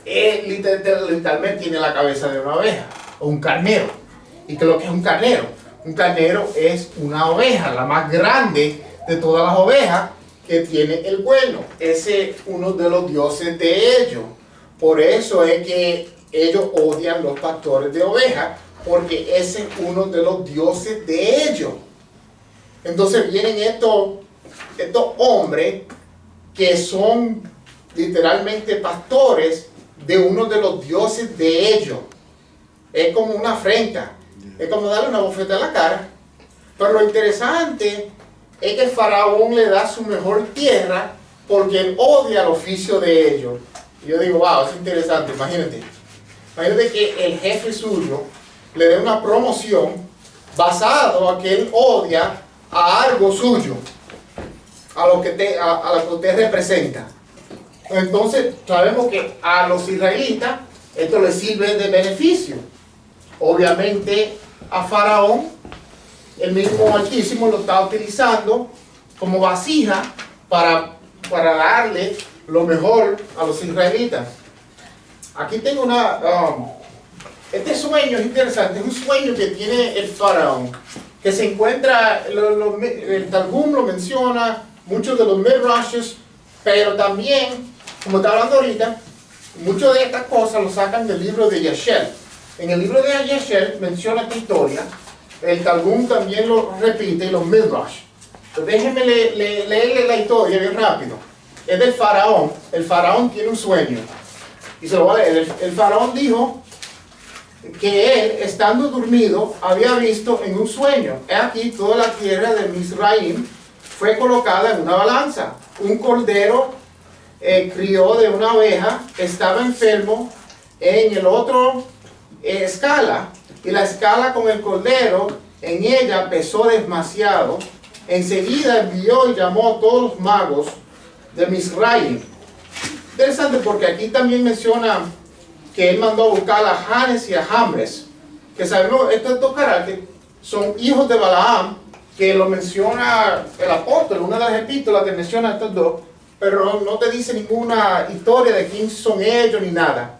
literalmente tiene la cabeza de una oveja, o un carnero. ¿Y qué es lo que es un carnero? Un carnero es una oveja, la más grande de todas las ovejas, que tiene el cuerno. Ese es uno de los dioses de ellos. Por eso es que ellos odian los pastores de ovejas, porque ese es uno de los dioses de ellos. Entonces vienen estos hombres que son literalmente pastores de uno de los dioses de ellos. Es como una afrenta, es como darle una bofeta en la cara. Pero lo interesante es que el faraón le da su mejor tierra porque él odia el oficio de ellos. Y yo digo, wow, es interesante, imagínate. Imagínate que el jefe suyo le dé una promoción basado a que él odia a algo suyo, a lo que usted representa. Entonces sabemos que a los israelitas esto les sirve de beneficio. Obviamente a Faraón, el mismo Altísimo lo está utilizando como vasija para darle lo mejor a los israelitas. Aquí tengo este sueño es interesante, es un sueño que tiene el Faraón, que se encuentra, el Talmud lo menciona, muchos de los Midrashes, pero también, como está hablando ahorita, muchas de estas cosas lo sacan del libro de Yeshel. En el libro de Yeshel menciona esta historia, el Talmud también lo repite, y los Midrash. Entonces, déjenme leerle la historia bien rápido. Es del faraón. El faraón tiene un sueño. Y se lo voy a leer. El faraón dijo que él, estando dormido, había visto en un sueño. He aquí, toda la tierra de Misraim fue colocada en una balanza. Un cordero crió de una oveja, estaba enfermo en el otro escala, y la escala con el cordero en ella pesó demasiado. Enseguida envió y llamó a todos los magos de Misraim. Interesante porque aquí también menciona que él mandó a buscar a Janes y a Jambres, que sabemos, estos dos caracteres son hijos de Balaam, que lo menciona el apóstol, una de las epístolas que menciona a estos dos, pero no te dice ninguna historia de quién son ellos ni nada.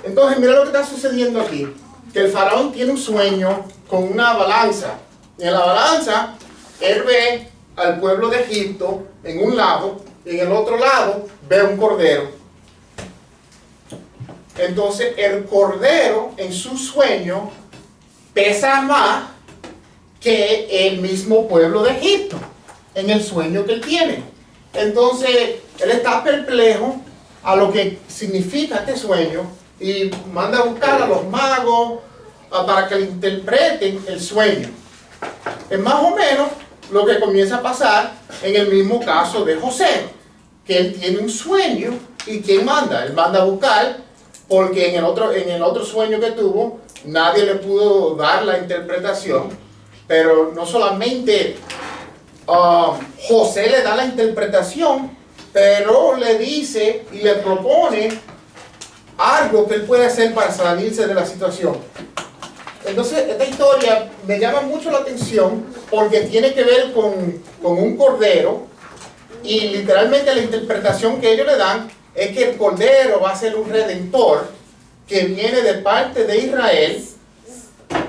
Entonces mira lo que está sucediendo aquí, que el faraón tiene un sueño con una balanza, y en la balanza él ve al pueblo de Egipto en un lado, y en el otro lado ve un cordero. Entonces el cordero en su sueño pesa más que el mismo pueblo de Egipto, en el sueño que él tiene. Entonces él está perplejo a lo que significa este sueño y manda a buscar a los magos para que le interpreten el sueño. Es más o menos lo que comienza a pasar en el mismo caso de José, que él tiene un sueño y ¿quién manda? Él manda a buscar, porque en el otro sueño que tuvo nadie le pudo dar la interpretación, pero no solamente José le da la interpretación, pero le dice y le propone algo que él puede hacer para salirse de la situación. Entonces esta historia me llama mucho la atención porque tiene que ver con un cordero, y literalmente la interpretación que ellos le dan es que el cordero va a ser un redentor que viene de parte de Israel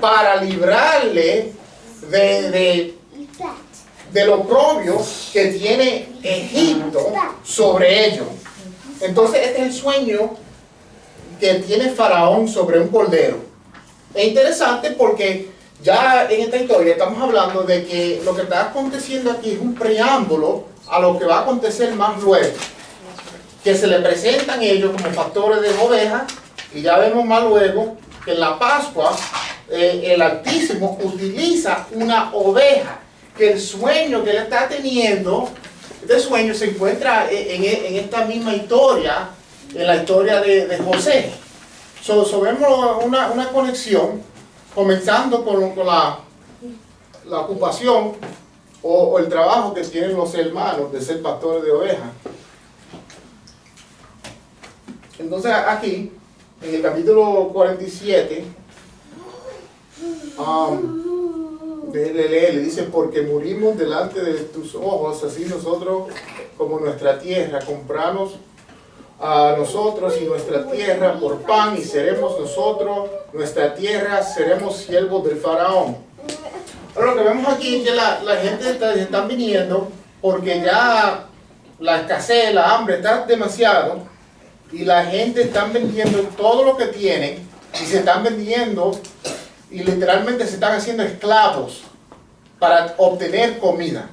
para librarle de lo oprobio que tiene Egipto sobre ellos. Entonces este es el sueño que tiene Faraón sobre un cordero. Es interesante porque ya en esta historia estamos hablando de que lo que está aconteciendo aquí es un preámbulo a lo que va a acontecer más luego. que se le presentan ellos como pastores de ovejas, y ya vemos más luego que en la Pascua el Altísimo utiliza una oveja, que el sueño que él está teniendo, este sueño se encuentra en esta misma historia, en la historia de José. Vemos una conexión, comenzando con la ocupación o el trabajo que tienen los hermanos de ser pastores de ovejas. Entonces aquí, en el capítulo 47, déjele leer, le dice: porque murimos delante de tus ojos, así nosotros como nuestra tierra, compranos a nosotros y nuestra tierra por pan, y seremos nosotros, nuestra tierra, seremos siervos del faraón. Pero lo que vemos aquí es que la gente están viniendo porque ya la escasez, la hambre está demasiado, y la gente está vendiendo todo lo que tienen, y se están vendiendo y literalmente se están haciendo esclavos para obtener comida.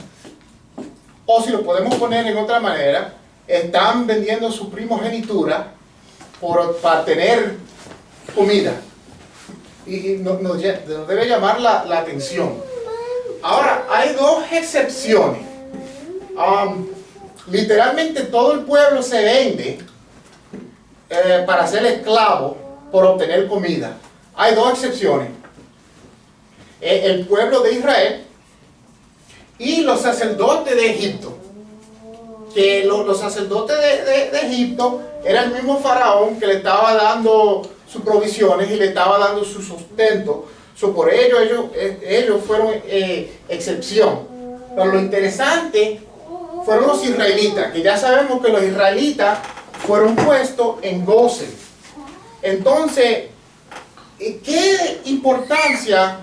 O si lo podemos poner en otra manera, están vendiendo su primogenitura para tener comida. Y nos debe llamar la atención. Ahora, hay dos excepciones. Literalmente todo el pueblo se vende para ser esclavo por obtener comida. Hay dos excepciones. El pueblo de Israel y los sacerdotes de Egipto. Que los sacerdotes de Egipto era el mismo faraón que le estaba dando sus provisiones y le estaba dando su sustento. Por ello ellos fueron excepción. Pero lo interesante fueron los israelitas, que ya sabemos que los israelitas fueron puestos en Gosén. Entonces, ¿qué importancia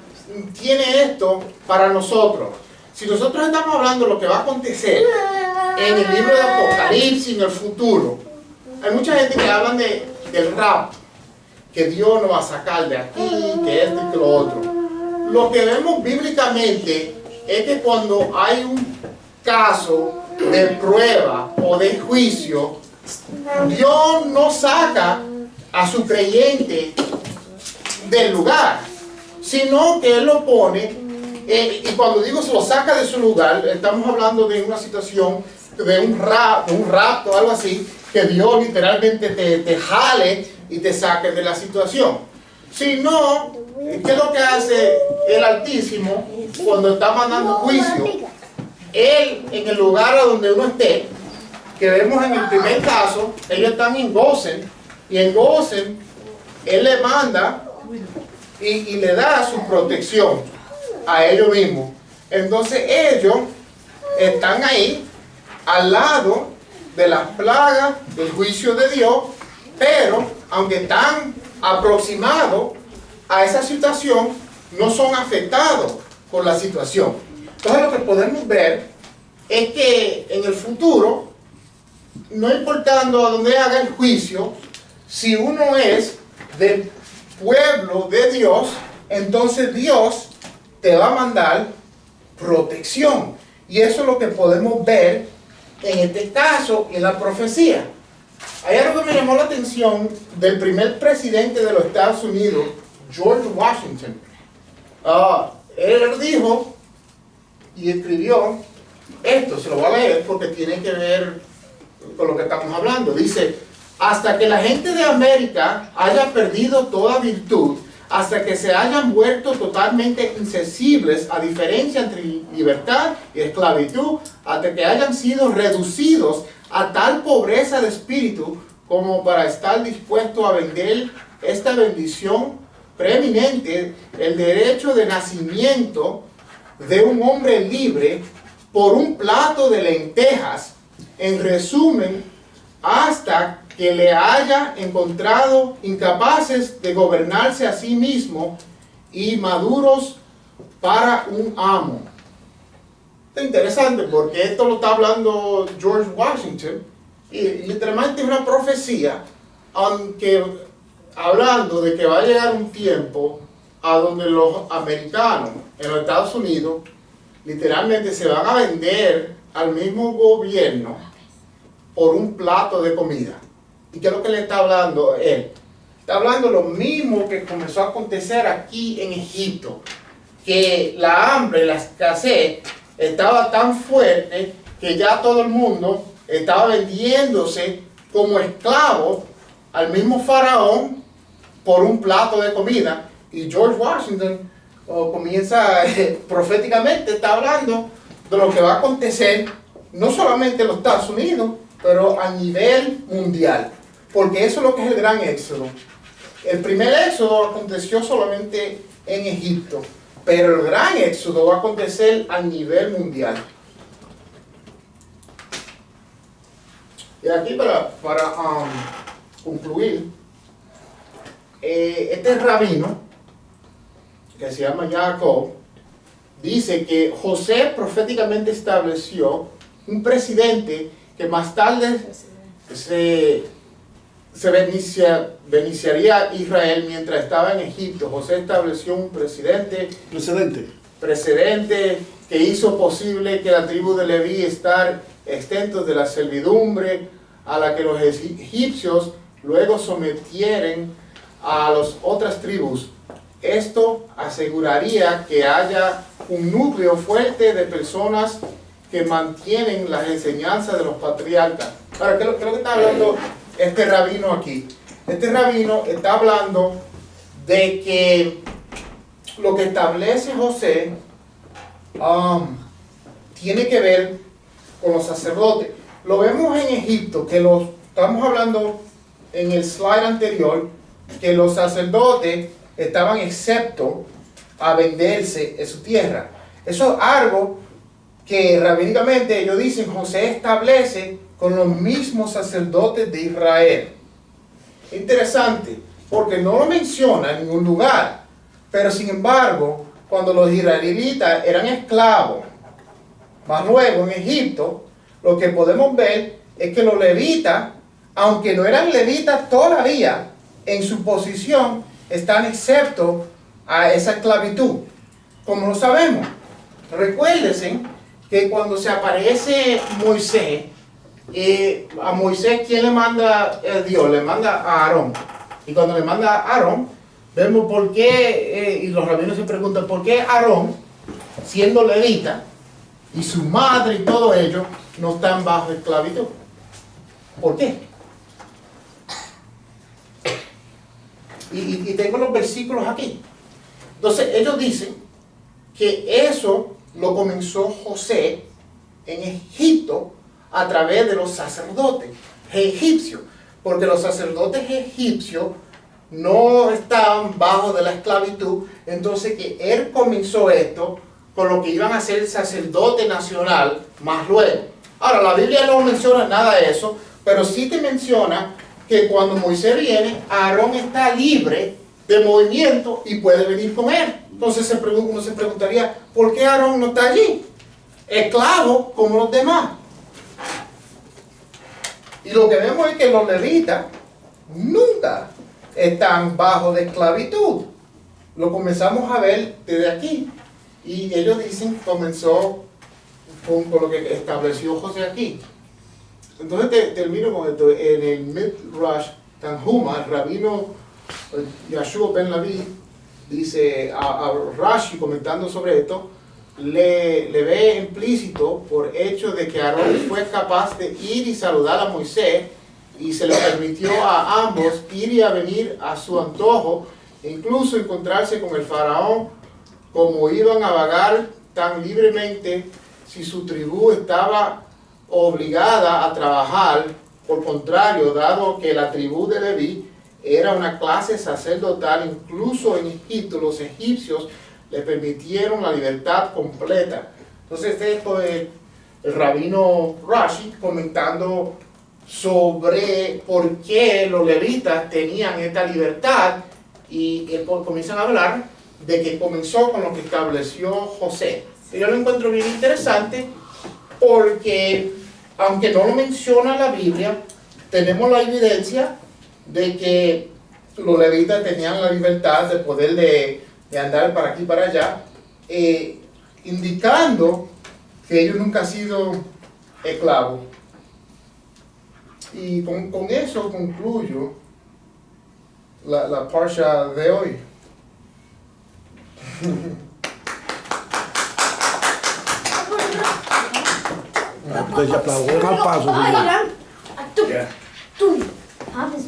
tiene esto para nosotros? Si nosotros estamos hablando de lo que va a acontecer en el libro de Apocalipsis, en el futuro, hay mucha gente que habla del rapto, que Dios nos va a sacar de aquí, que esto y que lo otro. Lo que vemos bíblicamente es que cuando hay un caso de prueba o de juicio, Dios no saca a su creyente del lugar, sino que Él lo pone, y cuando digo se lo saca de su lugar, estamos hablando de una situación, de un rapto, algo así, que Dios literalmente te jale y te saque de la situación. Si no, ¿qué es lo que hace el Altísimo cuando está mandando juicio? Él, en el lugar a donde uno esté, que vemos en el primer caso, ellos están en Gosén, y en Gosén Él le manda y le da su protección a ellos mismos. Entonces ellos están ahí al lado de las plagas del juicio de Dios, pero aunque están aproximados a esa situación, no son afectados por la situación. Entonces lo que podemos ver es que en el futuro, no importando a dónde haga el juicio, si uno es del pueblo de Dios, entonces Dios te va a mandar protección. Y eso es lo que podemos ver en este caso en la profecía. Hay algo que me llamó la atención del primer presidente de los Estados Unidos, George Washington. Él dijo y escribió esto, se lo voy a leer porque tiene que ver con lo que estamos hablando. Dice: hasta que la gente de América haya perdido toda virtud, hasta que se hayan vuelto totalmente insensibles a diferencia entre libertad y esclavitud, hasta que hayan sido reducidos a tal pobreza de espíritu como para estar dispuesto a vender esta bendición preeminente, el derecho de nacimiento de un hombre libre, por un plato de lentejas. En resumen, hasta que le haya encontrado incapaces de gobernarse a sí mismo y maduros para un amo. Es interesante porque esto lo está hablando George Washington, y literalmente es una profecía, aunque hablando de que va a llegar un tiempo a donde los americanos en los Estados Unidos, literalmente se van a vender al mismo gobierno, para que ellos puedan obtener comida. Entonces, ¿qué es lo que pasa? Que ellos, al ser esclavos, ellos no pueden por un plato de comida. ¿Y qué es lo que le está hablando él? Está hablando lo mismo que comenzó a acontecer aquí en Egipto, que la hambre, la escasez estaba tan fuerte que ya todo el mundo estaba vendiéndose como esclavo al mismo faraón por un plato de comida. Y George Washington comienza proféticamente, está hablando de lo que va a acontecer no solamente en los Estados Unidos, pero a nivel mundial, porque eso es lo que es el gran éxodo. El primer éxodo aconteció solamente en Egipto, pero el gran éxodo va a acontecer a nivel mundial. Y aquí para concluir, este rabino, que se llama Jacob, dice que José proféticamente estableció un presidente que más tarde se beneficiaría a Israel mientras estaba en Egipto. José estableció un precedente que hizo posible que la tribu de Leví estar exentos de la servidumbre a la que los egipcios luego sometieran a las otras tribus. Esto aseguraría que haya un núcleo fuerte de personas que mantienen las enseñanzas de los patriarcas. Ahora, ¿qué es lo que está hablando este rabino aquí? Este rabino está hablando de que lo que establece José tiene que ver con los sacerdotes. Lo vemos en Egipto, que estamos hablando en el slide anterior, que los sacerdotes estaban exceptos a venderse en su tierra. Eso es algo que rabínicamente ellos dicen José establece con los mismos sacerdotes de Israel. Interesante, porque no lo menciona en ningún lugar, pero sin embargo, cuando los israelitas eran esclavos, más luego en Egipto, lo que podemos ver es que los levitas, aunque no eran levitas todavía, en su posición están exceptos a esa esclavitud. Como lo sabemos, recuérdense que cuando se aparece Moisés, a Moisés, ¿quién le manda? Dios le manda a Aarón. Y cuando le manda a Aarón, vemos por qué, y los rabinos se preguntan, ¿por qué Aarón, siendo levita, y su madre y todo ello, no están bajo esclavitud? ¿Por qué? Y tengo los versículos aquí. Entonces, ellos dicen que eso lo comenzó José en Egipto a través de los sacerdotes egipcios, porque los sacerdotes egipcios no estaban bajo de la esclavitud. Entonces que él comenzó esto con lo que iban a ser el sacerdote nacional más luego. Ahora, la Biblia no menciona nada de eso, pero sí te menciona que cuando Moisés viene, Aarón está libre de movimiento y puede venir con él. Entonces uno se preguntaría, ¿por qué Aarón no está allí? Esclavo como los demás. Y lo que vemos es que los levitas nunca están bajo de esclavitud. Lo comenzamos a ver desde aquí. Y ellos dicen que comenzó con lo que estableció José aquí. Entonces termino con esto. En el Midrash Tanhuma, el rabino Yahshua ben Levi dice a Rashi, comentando sobre esto, le ve implícito por hecho de que Aarón fue capaz de ir y saludar a Moisés y se le permitió a ambos ir y a venir a su antojo, e incluso encontrarse con el faraón, como iban a vagar tan libremente si su tribu estaba obligada a trabajar. Por contrario, dado que la tribu de Leví era una clase sacerdotal, incluso en Egipto los egipcios le permitieron la libertad completa. Entonces esto es el rabino Rashi comentando sobre por qué los levitas tenían esta libertad, y comienzan a hablar de que comenzó con lo que estableció José. Y yo lo encuentro bien interesante porque, aunque no lo menciona la Biblia, tenemos la evidencia de que los levitas tenían la libertad de poder de andar para aquí y para allá, indicando que ellos nunca han sido esclavos. Y con eso concluyo la parsha de hoy. Porque se aplaudió mal paso. Ay, señor. Irán, tú, Ya. tú, hablas